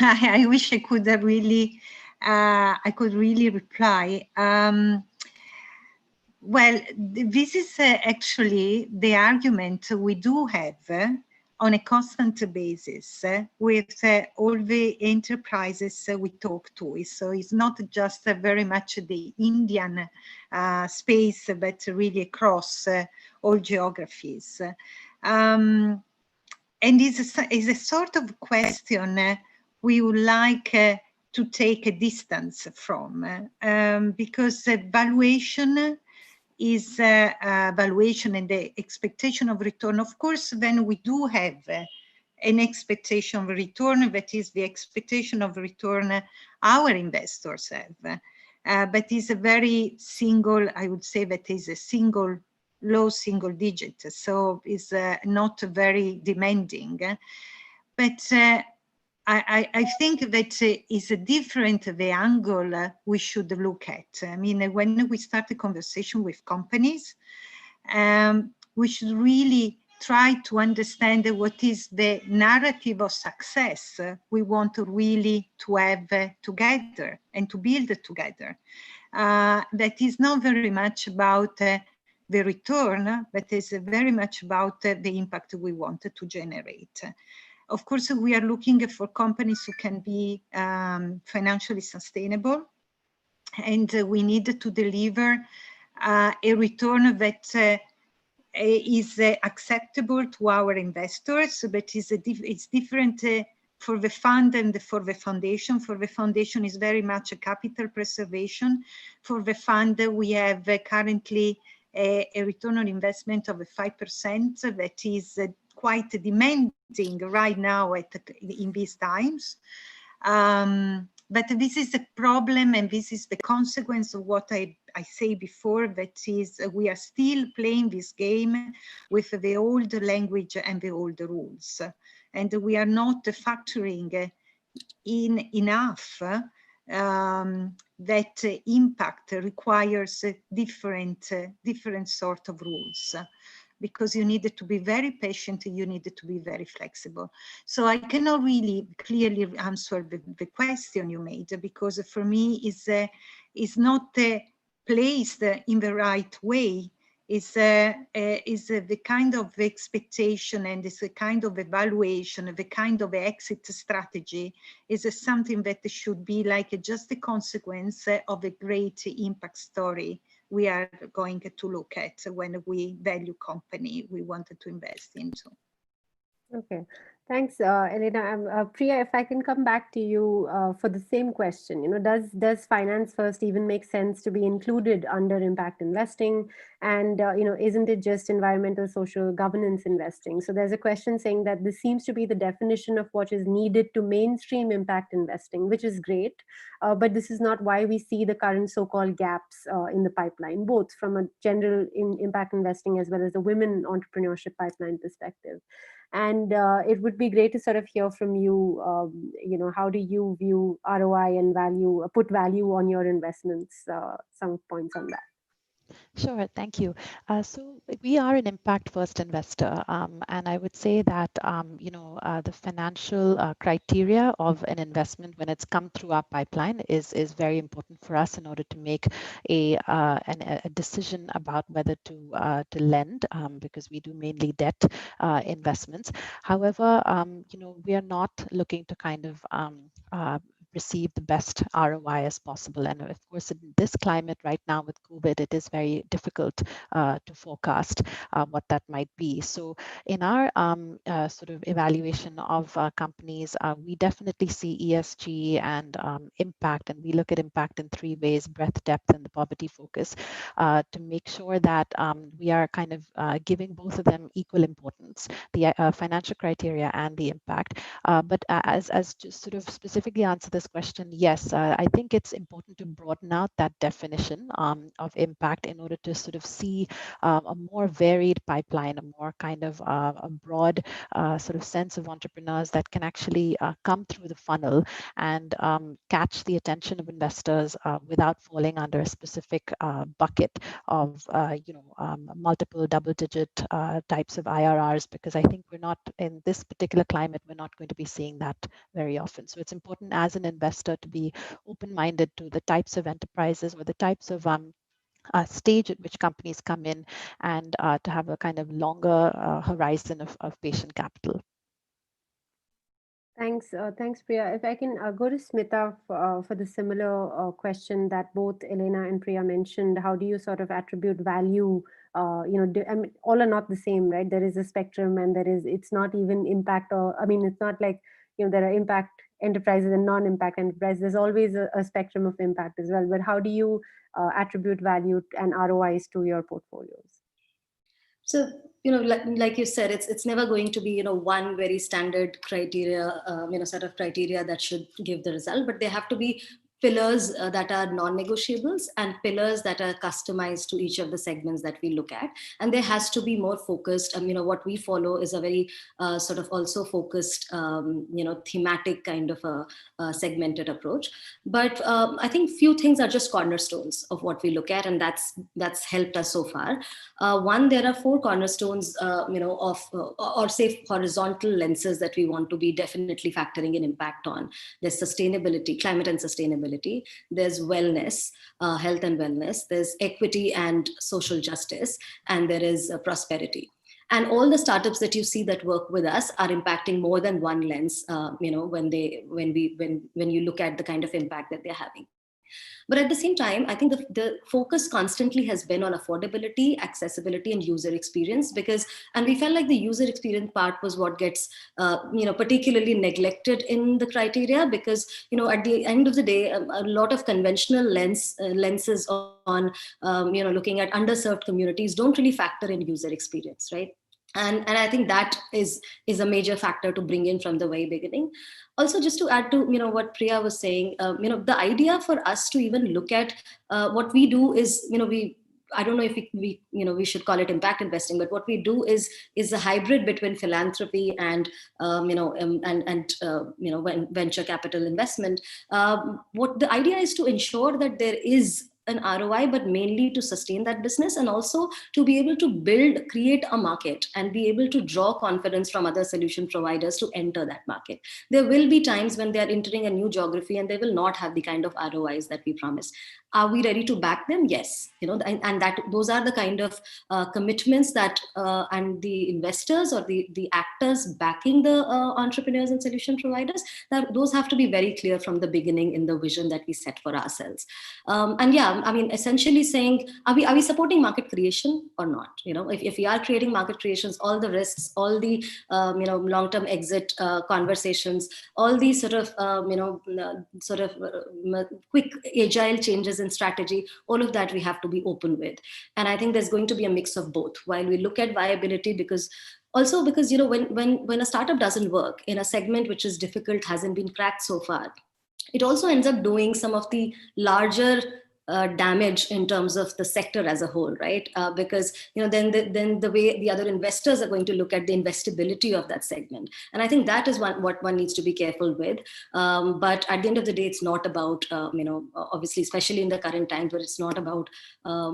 I wish I could have really, reply. Well, this is actually the argument we do have on a constant basis with all the enterprises we talk to. So it's not just very much the Indian space, but really across all geographies. And it's a sort of question we would like to take a distance from, because valuation is valuation and the expectation of return. Of course, then we do have an expectation of return, that is the expectation of return our investors have. But it's a very single, I would say that is a single, low single digit. So it's not very demanding. But I think that is a different the angle we should look at. I mean, when we start a conversation with companies, we should really try to understand what is the narrative of success we want to really to have together and to build together. That is not very much about the return, but is very much about the impact we want to generate. Of course, we are looking for companies who can be financially sustainable, and we need to deliver a return that is acceptable to our investors, but it's different for the fund and for the foundation. For the foundation is very much a capital preservation. For the fund, we have currently a return on investment of 5% that is quite demanding right now in these times. But this is a problem, and this is the consequence of what I say before, that is we are still playing this game with the old language and the old rules. And we are not factoring in enough that impact requires different sort of rules, because you need to be very patient, you need to be very flexible. So I cannot really clearly answer the question you made, because for me is not placed in the right way is the kind of expectation, and is the kind of evaluation, the kind of exit strategy is something that should be like just a consequence of a great impact story we are going to look at when we value company we wanted to invest into. Okay, thanks, Elena. Priya, if I can come back to you for the same question, does finance first even make sense to be included under impact investing? And isn't it just environmental, social, governance investing? So there's a question saying that this seems to be the definition of what is needed to mainstream impact investing, which is great, but this is not why we see the current so-called gaps in the pipeline, both from a general impact investing as well as the women entrepreneurship pipeline perspective. And it would be great to sort of hear from you, how do you view ROI and value, put value on your investments, some points on that. Sure, thank you. So we are an impact-first investor, and I would say that the financial criteria of an investment when it's come through our pipeline is very important for us in order to make a decision about whether to lend, because we do mainly debt investments. However, we are not looking to kind of receive the best ROI as possible. And of course, in this climate right now with COVID, it is very difficult to forecast what that might be. So in our sort of evaluation of companies, we definitely see ESG and impact, and we look at impact in three ways: breadth, depth, and the poverty focus, to make sure that we are kind of giving both of them equal importance, the financial criteria and the impact. But as just sort of specifically answer this question, yes, I think it's important to broaden out that definition of impact in order to sort of see a more varied pipeline, a more kind of a broad sort of sense of entrepreneurs that can actually come through the funnel and catch the attention of investors without falling under a specific bucket of multiple double-digit types of IRRs, because I think we're not, in this particular climate, we're not going to be seeing that very often. So it's important as an investor to be open-minded to the types of enterprises or the types of stage at which companies come in, and to have a kind of longer horizon of patient capital. Thanks, Priya. If I can go to Smita for the similar question that both Elena and Priya mentioned, how do you sort of attribute value? I mean, all are not the same, right? There is a spectrum, and it's not even impact, or I mean, it's not like there are impact enterprises and non-impact enterprises. There's always a spectrum of impact as well. But how do you attribute value and ROIs to your portfolios? So, like you said, it's never going to be, one very standard criteria, set of criteria that should give the result, but they have to be pillars that are non-negotiables and pillars that are customized to each of the segments that we look at. And there has to be more focused, what we follow is a very sort of also focused, thematic kind of a segmented approach. But I think few things are just cornerstones of what we look at, and that's helped us so far. One, there are 4 cornerstones, or say horizontal lenses that we want to be definitely factoring in impact on. There's sustainability, climate and sustainability. There's wellness, health and wellness. There's equity and social justice, and there is prosperity. And all the startups that you see that work with us are impacting more than one lens. When you look at the kind of impact that they're having. But at the same time, I think the focus constantly has been on affordability, accessibility, and user experience, and we felt like the user experience part was what gets, particularly neglected in the criteria, because, at the end of the day, a lot of conventional lenses on, looking at underserved communities don't really factor in user experience, right? And I think that is a major factor to bring in from the very beginning. Also, just to add to what Priya was saying, the idea for us to even look at what we do is, I don't know if we should call it impact investing, but what we do is a hybrid between philanthropy and venture capital investment. What the idea is to ensure that there is an ROI, but mainly to sustain that business, and also to be able to create a market and be able to draw confidence from other solution providers to enter that market. There will be times when they are entering a new geography and they will not have the kind of ROIs that we promise. Are we ready to back them? Yes, and that those are the kind of commitments that and the investors or the actors backing the entrepreneurs and solution providers, that those have to be very clear from the beginning in the vision that we set for ourselves. And yeah, I mean, essentially saying, are we supporting market creation or not? If we are creating market creations, all the risks, all the long-term exit conversations, all these sort of quick agile changes in strategy, all of that we have to be open with. And I think there's going to be a mix of both while we look at viability, because when a startup doesn't work in a segment which is difficult, hasn't been cracked so far, it also ends up doing some of the larger damage in terms of the sector as a whole, right? Because then the way the other investors are going to look at the investability of that segment, and I think that is what one needs to be careful with. But at the end of the day, it's not about obviously, especially in the current times, where it's not about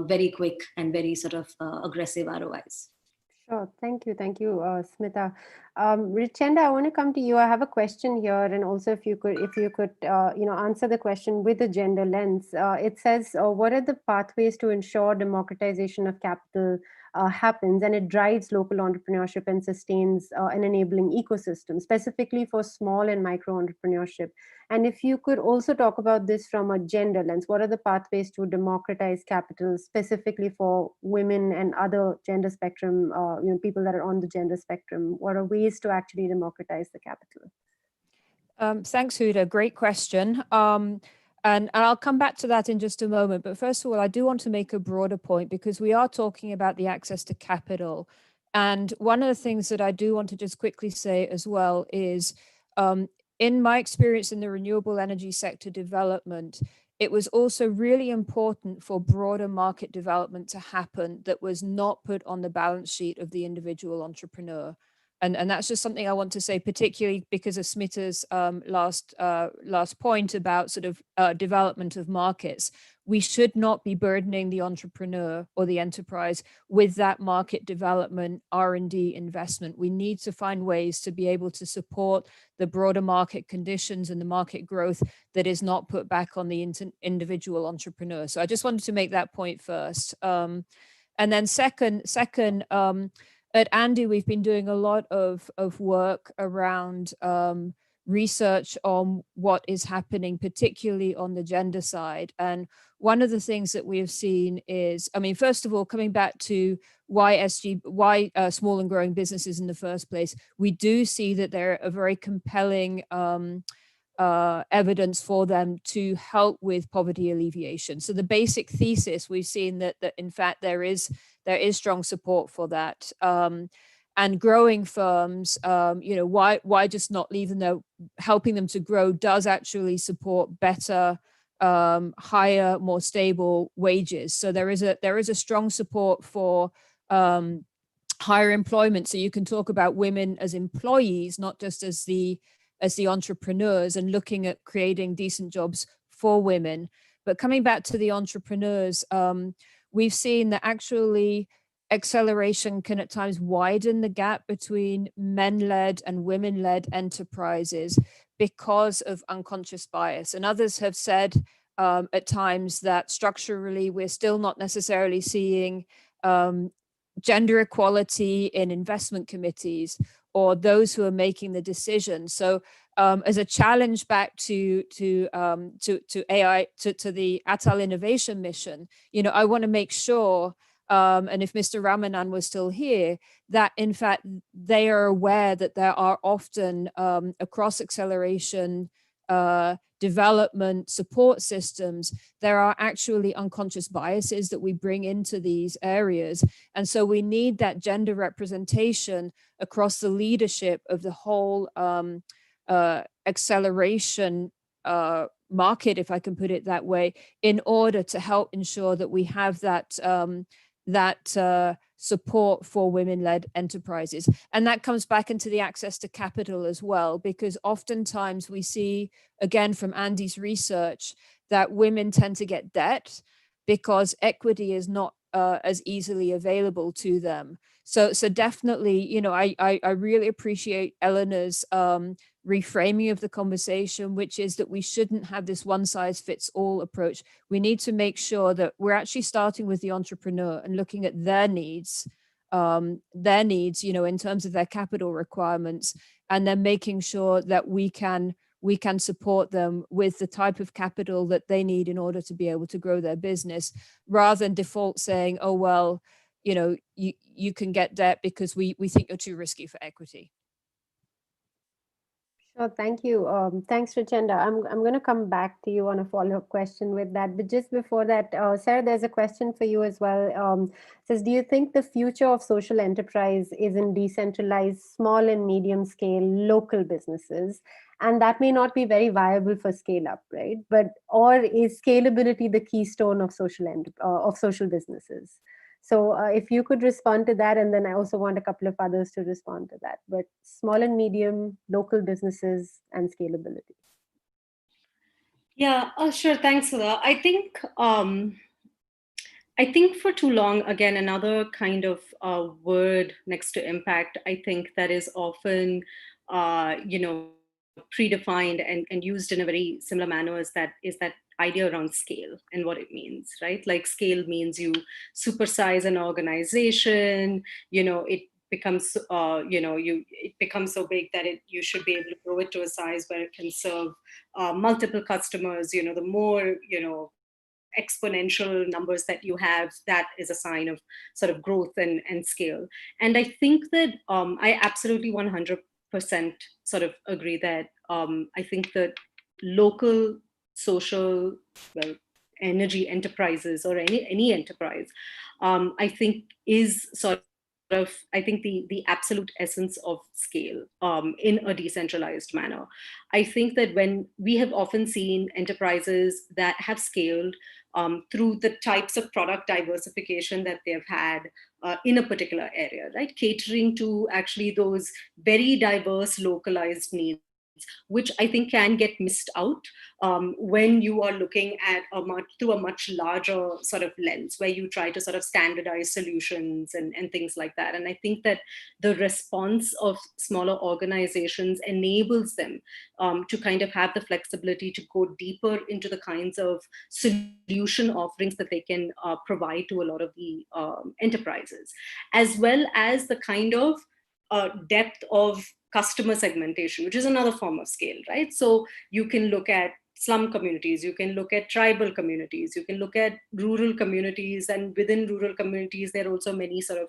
very quick and very sort of aggressive ROIs. Sure. Thank you, Smita. Richenda, I want to come to you. I have a question here, and also if you could answer the question with a gender lens. It says, what are the pathways to ensure democratization of capital happens and it drives local entrepreneurship and sustains an enabling ecosystem, specifically for small and micro entrepreneurship? And if you could also talk about this from a gender lens, what are the pathways to democratize capital specifically for women and other gender spectrum, people that are on the gender spectrum? What are ways to actually democratize the capital? Thanks, Huda. Great question. And I'll come back to that in just a moment. But first of all, I do want to make a broader point, because we are talking about the access to capital. And one of the things that I do want to just quickly say as well is, in my experience in the renewable energy sector development, it was also really important for broader market development to happen that was not put on the balance sheet of the individual entrepreneur. And that's just something I want to say, particularly because of Smita's last point about sort of development of markets. We should not be burdening the entrepreneur or the enterprise with that market development R&D investment. We need to find ways to be able to support the broader market conditions and the market growth that is not put back on the individual entrepreneur. So I just wanted to make that point first. And then second, at ANDE, we've been doing a lot of work around research on what is happening, particularly on the gender side. And one of the things that we have seen is, I mean, first of all, coming back to why small and growing businesses in the first place, we do see that they're a very compelling evidence for them to help with poverty alleviation. So the basic thesis, we've seen that in fact there is strong support for that. And growing firms, why just not leave them there? Helping them to grow does actually support better, higher, more stable wages. So there is a strong support for higher employment. So you can talk about women as employees, not just as the entrepreneurs, and looking at creating decent jobs for women. But coming back to the entrepreneurs, we've seen that actually acceleration can at times widen the gap between men-led and women-led enterprises because of unconscious bias. And others have said at times that structurally we're still not necessarily seeing gender equality in investment committees or those who are making the decisions. So as a challenge back to AI, to the Atal innovation mission, I want to make sure, and if Mr. Ramanan was still here, that in fact they are aware that there are often across acceleration development support systems, there are actually unconscious biases that we bring into these areas. And so we need that gender representation across the leadership of the whole acceleration market, if I can put it that way, in order to help ensure that we have that support for women-led enterprises. And that comes back into the access to capital as well, because oftentimes we see, again, from ANDE's research, that women tend to get debt because equity is not as easily available to them. So definitely, I really appreciate Elena's reframing of the conversation, which is that we shouldn't have this one size fits all approach. We need to make sure that we're actually starting with the entrepreneur and looking at their needs, in terms of their capital requirements, and then making sure that we can support them with the type of capital that they need in order to be able to grow their business, rather than default saying, oh, well, you can get debt because we think you're too risky for equity. Sure, thank you. Thanks, Richenda. I'm going to come back to you on a follow-up question with that. But just before that, Sarah, there's a question for you as well. Says, do you think the future of social enterprise is in decentralized, small and medium scale local businesses? And that may not be very viable for scale up, right? Or is scalability the keystone of social businesses? So if you could respond to that, and then I also want a couple of others to respond to that, but small and medium local businesses and scalability. Yeah, sure. Thanks, Huda. I think for too long, again, another kind of word next to impact, I think that is often, predefined and used in a very similar manner is that idea around scale and what it means, right? Like scale means you supersize an organization, it becomes, it becomes so big that you should be able to grow it to a size where it can serve multiple customers. The more, exponential numbers that you have, that is a sign of sort of growth and scale. And I think that I absolutely 100% sort of agree that I think that local social, energy enterprises or any enterprise, I think is sort of, I think the absolute essence of scale in a decentralized manner. I think that when we have often seen enterprises that have scaled through the types of product diversification that they've had in a particular area, right? Catering to actually those very diverse localized needs, which I think can get missed out when you are looking at through a much larger sort of lens, where you try to sort of standardize solutions and things like that. And I think that the response of smaller organizations enables them to kind of have the flexibility to go deeper into the kinds of solution offerings that they can provide to a lot of the enterprises, as well as the kind of depth of customer segmentation, which is another form of scale, right? So you can look at slum communities, you can look at tribal communities, you can look at rural communities, and within rural communities, there are also many sort of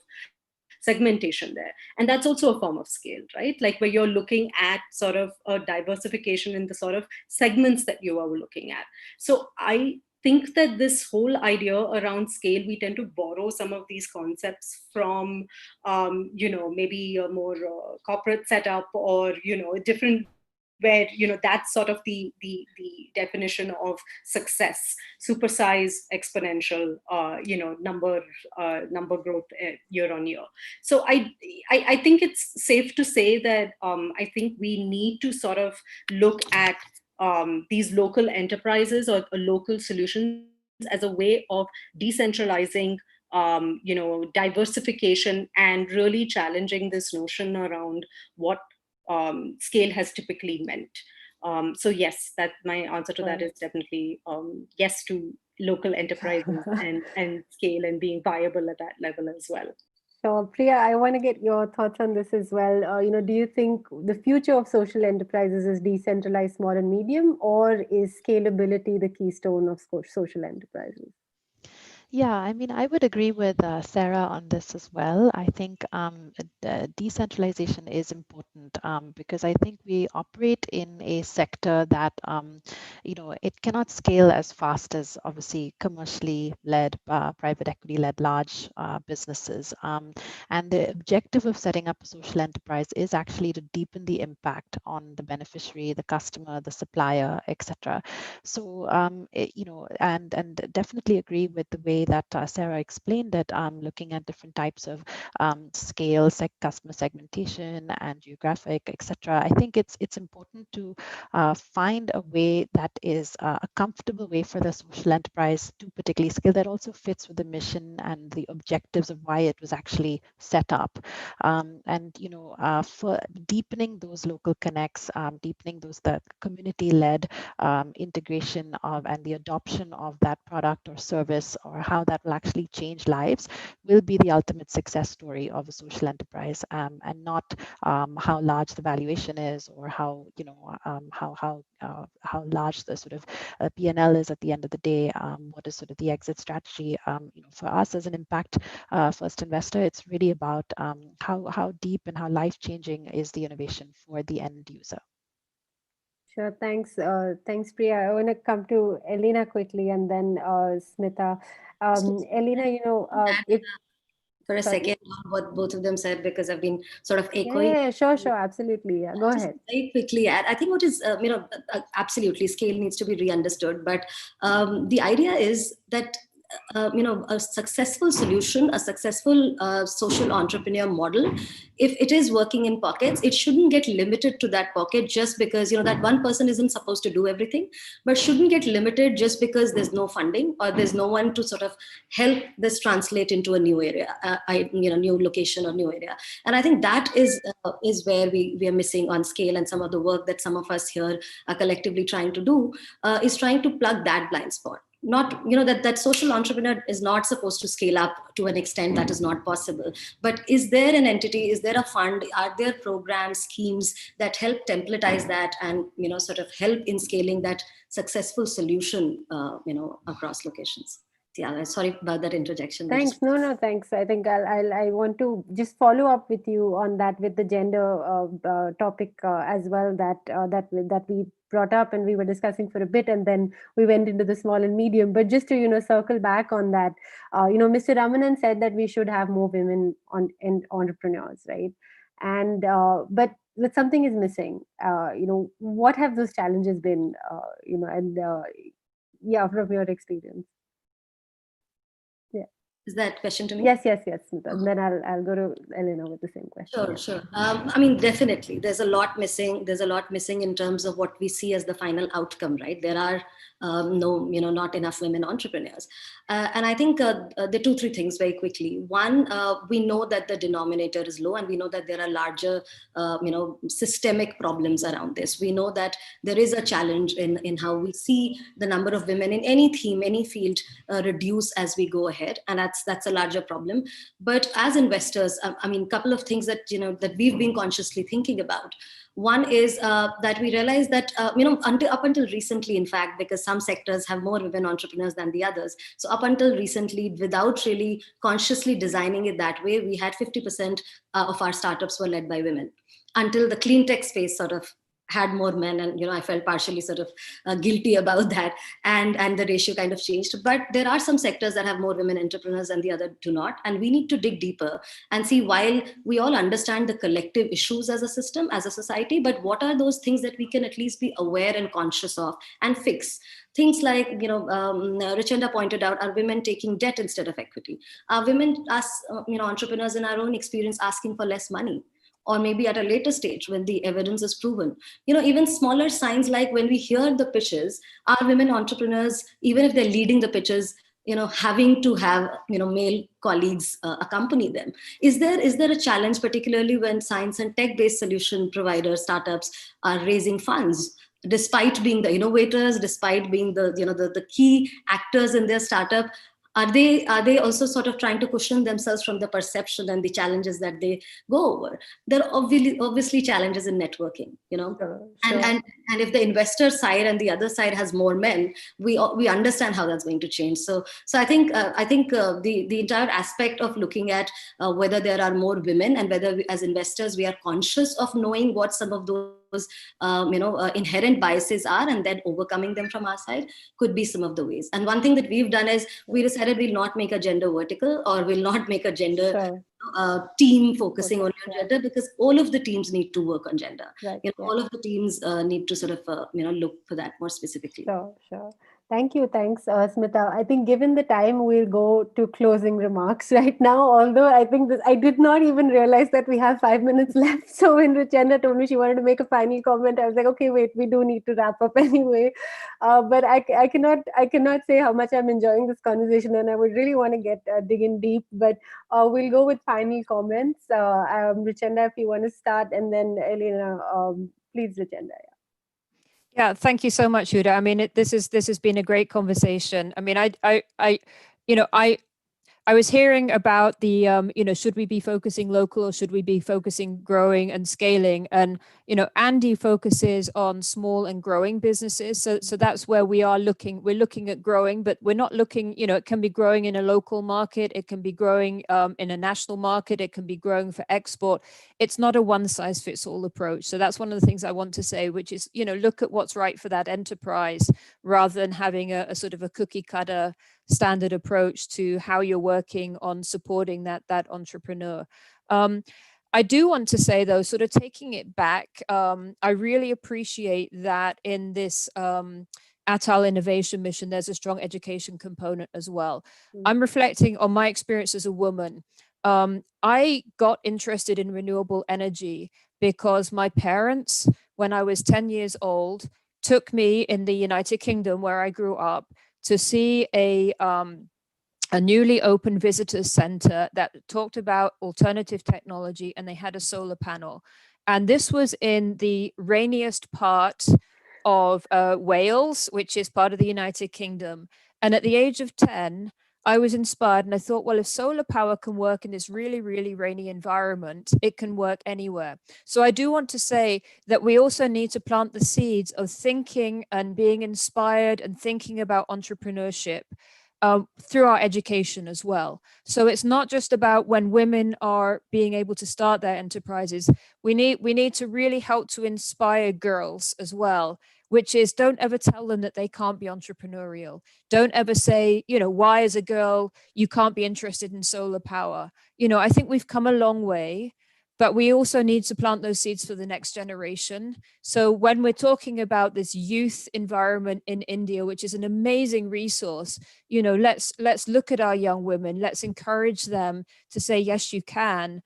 segmentation there. And that's also a form of scale, right? Like where you're looking at sort of a diversification in the sort of segments that you are looking at. So I think that this whole idea around scale, we tend to borrow some of these concepts from, maybe a more corporate setup, or, a different, where, that's sort of the definition of success, supersize exponential, number growth year on year. So I think it's safe to say that I think we need to sort of look at these local enterprises or local solutions as a way of decentralizing, diversification, and really challenging this notion around what scale has typically meant. So yes, that my answer to that is definitely yes to local enterprises and scale and being viable at that level as well. So Priya, I want to get your thoughts on this as well. Do you think the future of social enterprises is decentralized, small and medium, or is scalability the keystone of social enterprises? Yeah, I mean, I would agree with Sarah on this as well. I think decentralization is important because I think we operate in a sector that, it cannot scale as fast as obviously commercially led, private equity led large businesses. And the objective of setting up a social enterprise is actually to deepen the impact on the beneficiary, the customer, the supplier, etc. So, and definitely agree with the way way that Sarah explained it, looking at different types of scales, like customer segmentation and geographic, etc. I think it's important to find a way that is a comfortable way for the social enterprise to particularly scale, that also fits with the mission and the objectives of why it was actually set up. And for deepening those local connects, deepening the community-led integration of and the adoption of that product or service, or how that will actually change lives, will be the ultimate success story of a social enterprise, and not how large the valuation is, or how how large the sort of P&L is at the end of the day. What is sort of the exit strategy? For us as an impact first investor, it's really about how deep and how life-changing is the innovation for the end user. Sure, thanks. Thanks, Priya. I want to come to Elena quickly, and then Smita. Elena, for a sorry? second on what both of them said, because I've been sort of echoing. Yeah, sure, absolutely. Yeah, go ahead. Very quickly add, I think what is, absolutely scale needs to be re-understood, but the idea is that a successful solution, a successful social entrepreneur model, if it is working in pockets, it shouldn't get limited to that pocket just because, that one person isn't supposed to do everything, but shouldn't get limited just because there's no funding or there's no one to sort of help this translate into a new area, new location or new area. And I think that is where we are missing on scale, and some of the work that some of us here are collectively trying to do is trying to plug that blind spot. Not, that social entrepreneur is not supposed to scale up to an extent that is not possible. But is there an entity, is there a fund, are there programs, schemes that help templatize that and, sort of help in scaling that successful solution, across locations? Yeah, sorry about that interjection. Thanks. No, thanks. I think I want to just follow up with you on that, with the gender topic as well, that we brought up and we were discussing for a bit, and then we went into the small and medium. But just to circle back on that, Mr. Ramanan said that we should have more women in entrepreneurs, right? And but something is missing. What have those challenges been? From your experience. Is that question to me? Yes, Smita. And then I'll go to Elena with the same question. Sure. Definitely, there's a lot missing. There's a lot missing in terms of what we see as the final outcome, right? There are not enough women entrepreneurs. And I think there are 2-3 things very quickly. One, we know that the denominator is low, and we know that there are larger, systemic problems around this. We know that there is a challenge in how we see the number of women in any theme, any field reduce as we go ahead. And that's a larger problem. But as investors, a couple of things that, that we've been consciously thinking about. One is that we realize that, up until recently, in fact, because some sectors have more women entrepreneurs than the others. So up until recently, without really consciously designing it that way, we had 50% of our startups were led by women, until the clean tech space sort of had more men, and I felt partially sort of guilty about that, and the ratio kind of changed. But there are some sectors that have more women entrepreneurs and the other do not, and we need to dig deeper and see, while we all understand the collective issues as a system, as a society, but what are those things that we can at least be aware and conscious of and fix. Things like, Richenda pointed out, are women taking debt instead of equity? Are women, as entrepreneurs in our own experience, asking for less money? Or maybe at a later stage when the evidence is proven. Even smaller signs, like when we hear the pitches, are women entrepreneurs, even if they're leading the pitches, having to have, male colleagues accompany them? Is there a challenge, particularly when science and tech-based solution providers, startups, are raising funds, despite being the innovators, despite being the key actors in their startup? Are they also sort of trying to cushion themselves from the perception and the challenges that they go over? There are obviously challenges in networking, Sure. And if the investor side and the other side has more men, we understand how that's going to change. So I think the entire aspect of looking at whether there are more women, and whether we, as investors, we are conscious of knowing what some of those inherent biases are, and then overcoming them from our side, could be some of the ways. And one thing that we've done is we decided we'll not make a gender vertical, or we'll not make a gender team focusing only on gender, because all of the teams need to work on gender. Right, all of the teams need to sort of look for that more specifically. Sure. Thank you. Thanks, Smita. I think given the time, we'll go to closing remarks right now. Although I think I did not even realize that we have 5 minutes left. So when Richenda told me she wanted to make a final comment, I was like, okay, wait, we do need to wrap up anyway. But I cannot say how much I'm enjoying this conversation, and I would really want to get digging deep. But we'll go with final comments. Richenda, if you want to start, and then Elena, please, Richenda. Yeah, thank you so much, Huda. I mean, this has been a great conversation. I mean, I was hearing about the, should we be focusing local or should we be focusing growing and scaling? And, ANDE focuses on small and growing businesses. So that's where we are looking. We're looking at growing, but we're not looking, it can be growing in a local market. It can be growing in a national market. It can be growing for export. It's not a one size fits all approach. So that's one of the things I want to say, which is, look at what's right for that enterprise rather than having a sort of a cookie cutter standard approach to how you're working on supporting that entrepreneur. I do want to say, though, sort of taking it back, I really appreciate that in this Atal innovation mission, there's a strong education component as well. I'm reflecting on my experience as a woman. I got interested in renewable energy because my parents, when I was 10 years old, took me in the United Kingdom, where I grew up, to see a newly opened visitors center that talked about alternative technology, and they had a solar panel. And this was in the rainiest part of Wales, which is part of the United Kingdom. And at the age of 10, I was inspired and I thought, well, if solar power can work in this really, really rainy environment, it can work anywhere. So I do want to say that we also need to plant the seeds of thinking and being inspired and thinking about entrepreneurship through our education as well. So it's not just about when women are being able to start their enterprises. We need to really help to inspire girls as well, which is don't ever tell them that they can't be entrepreneurial. Don't ever say, why as a girl, you can't be interested in solar power. I think we've come a long way, but we also need to plant those seeds for the next generation. So when we're talking about this youth environment in India, which is an amazing resource, let's look at our young women. Let's encourage them to say, yes, you can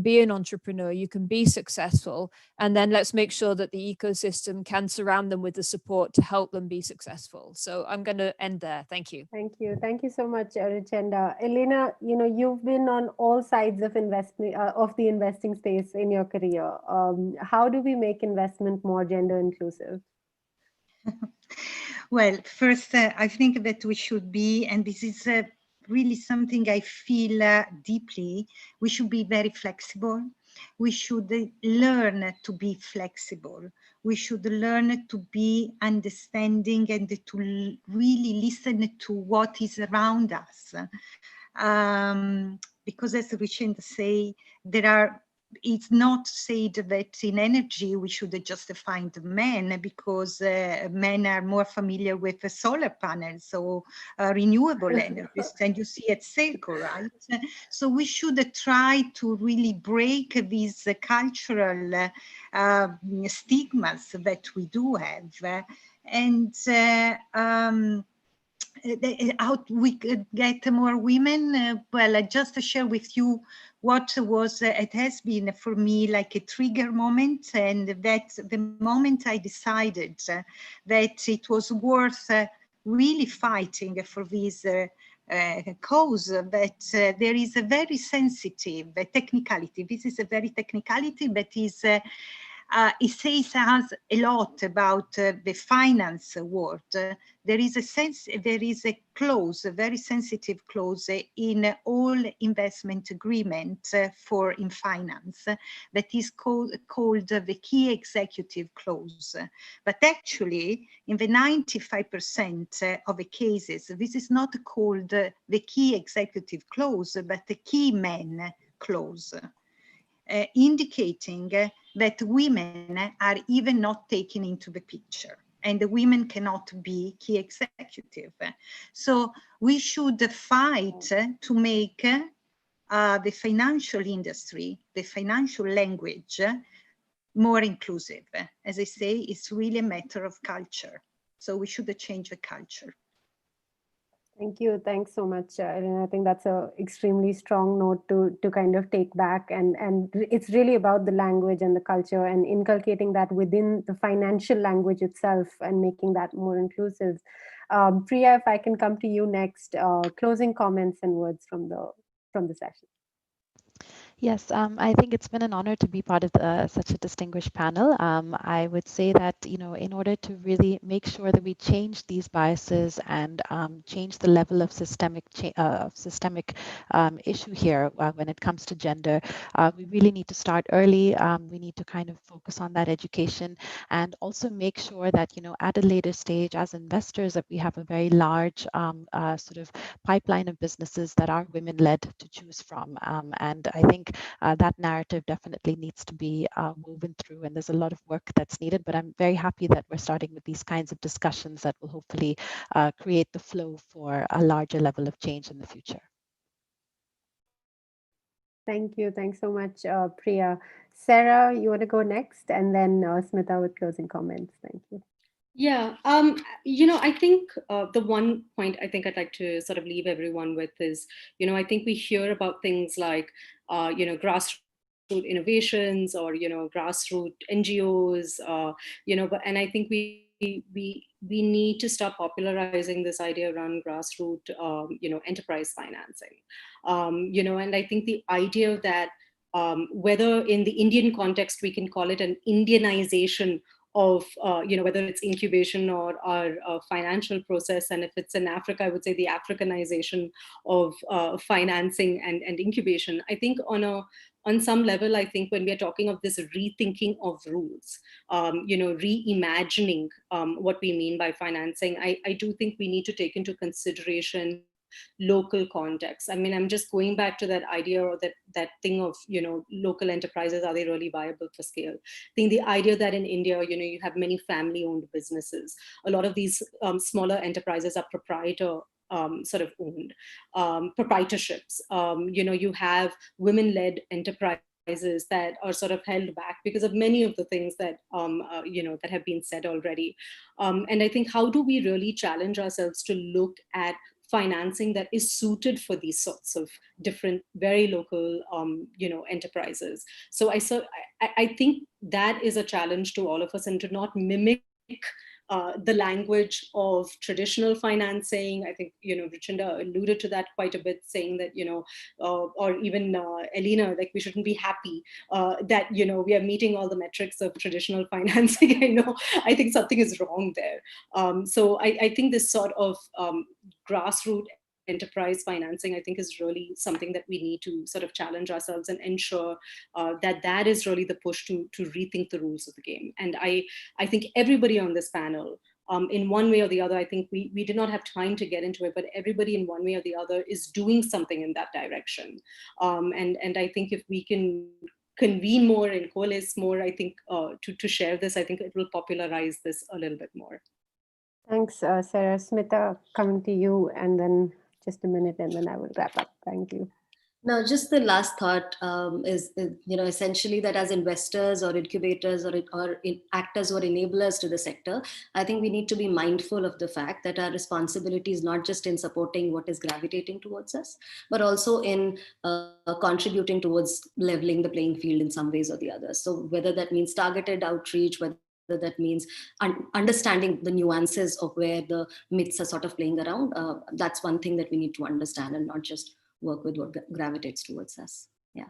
be an entrepreneur, you can be successful. And then let's make sure that the ecosystem can surround them with the support to help them be successful. So I'm going to end there. Thank you. Thank you. Thank you so much, Richenda. Elena, you've been on all sides of the investing space in your career. How do we make investment more gender inclusive? Well, first, I think that we should be, and this is really something I feel deeply, we should be very flexible. We should learn to be flexible. We should learn to be understanding and to really listen to what is around us. Because as Richenda say, it's not said that in energy we should just find men, because men are more familiar with the solar panels or renewable energies, and you see at SELCO, right? So we should try to really break these cultural stigmas that we do have, and how we could get more women. Well, I just share with you what was, it has been for me like a trigger moment, and that's the moment I decided that it was worth really fighting for this cause, that there is a very sensitive technicality. This is a very technicality, but is it says us a lot about the finance world. There is a clause, a very sensitive clause in all investment agreement in finance that is called the key executive clause. But actually, in the 95% of the cases, this is not called the key executive clause, but the key man clause. Indicating that women are even not taken into the picture, and the women cannot be key executive. So we should fight to make the financial industry, the financial language, more inclusive. As I say, it's really a matter of culture. So we should change the culture. Thank you. Thanks so much, Elena. I think that's a extremely strong note to kind of take back, and it's really about the language and the culture and inculcating that within the financial language itself and making that more inclusive. Priya, if I can come to you next, closing comments and words from the session. Yes, I think it's been an honor to be part of such a distinguished panel. I would say that, in order to really make sure that we change these biases and change the level of systemic issue here when it comes to gender, we really need to start early. We need to kind of focus on that education and also make sure that, at a later stage as investors, that we have a very large sort of pipeline of businesses that are women-led to choose from. And I think that narrative definitely needs to be woven through, and there's a lot of work that's needed, but I'm very happy that we're starting with these kinds of discussions that will hopefully create the flow for a larger level of change in the future. Thank you. Thanks so much, Priya. Sarah, you want to go next, and then Smita with closing comments. Thank you. Yeah, I think the one point I think I'd like to sort of leave everyone with is, I think we hear about things like, grassroots innovations or, grassroots NGOs, and I think we need to start popularizing this idea around grassroots, enterprise financing, and I think the idea that whether in the Indian context we can call it an Indianization of whether it's incubation or financial process, and if it's in Africa, I would say the Africanization of financing and incubation. I think on some level, I think when we are talking of this rethinking of rules, reimagining what we mean by financing, I do think we need to take into consideration local context. I mean, I'm just going back to that idea or that thing of, local enterprises, are they really viable for scale? I think the idea that in India, you have many family-owned businesses. A lot of these smaller enterprises are proprietor sort of owned, proprietorships. You have women-led enterprises that are sort of held back because of many of the things that that have been said already. And I think, how do we really challenge ourselves to look at financing that is suited for these sorts of different, very local, enterprises? So I think that is a challenge to all of us, and to not mimic the language of traditional financing. I think, Richenda alluded to that quite a bit, saying that, or even Elena, like we shouldn't be happy that, we are meeting all the metrics of traditional financing. I think something is wrong there. So I think this sort of grassroots enterprise financing, I think, is really something that we need to sort of challenge ourselves and ensure that is really the push to rethink the rules of the game. And I think everybody on this panel, in one way or the other, I think we did not have time to get into it, but everybody in one way or the other is doing something in that direction. And I think if we can convene more and coalesce more, I think to share this, I think it will popularize this a little bit more. Thanks, Sarah. Smita, coming to you, and then just a minute, and then I will wrap up. Thank you. Now, just the last thought is, essentially that as investors or incubators or actors or enablers to the sector, I think we need to be mindful of the fact that our responsibility is not just in supporting what is gravitating towards us, but also in contributing towards leveling the playing field in some ways or the other. So whether that means targeted outreach, whether that means understanding the nuances of where the myths are sort of playing around, that's one thing that we need to understand, and not just work with what gravitates towards us. Yeah.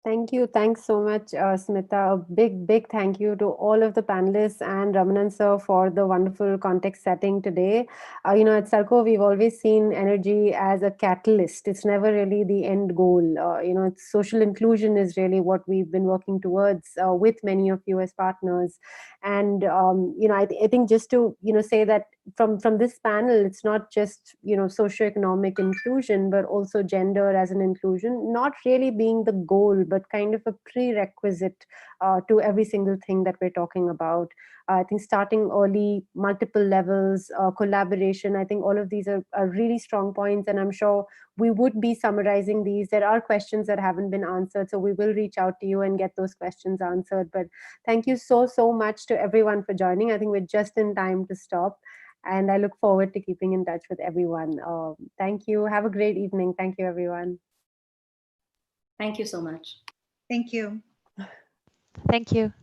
Thank you. Thanks so much, Smita. A big thank you to all of the panelists and Ramanan sir for the wonderful context setting today. At SELCO, we've always seen energy as a catalyst. It's never really the end goal. It's social inclusion is really what we've been working towards with many of you as partners. And, I think just to, say that from this panel, it's not just, socioeconomic inclusion, but also gender as an inclusion, not really being the goal, but kind of a prerequisite to every single thing that we're talking about. I think starting early, multiple levels, collaboration. I think all of these are really strong points, and I'm sure we would be summarizing these. There are questions that haven't been answered, so we will reach out to you and get those questions answered. But thank you so much to everyone for joining. I think we're just in time to stop, and I look forward to keeping in touch with everyone. Thank you. Have a great evening. Thank you, everyone. Thank you so much. Thank you. Thank you.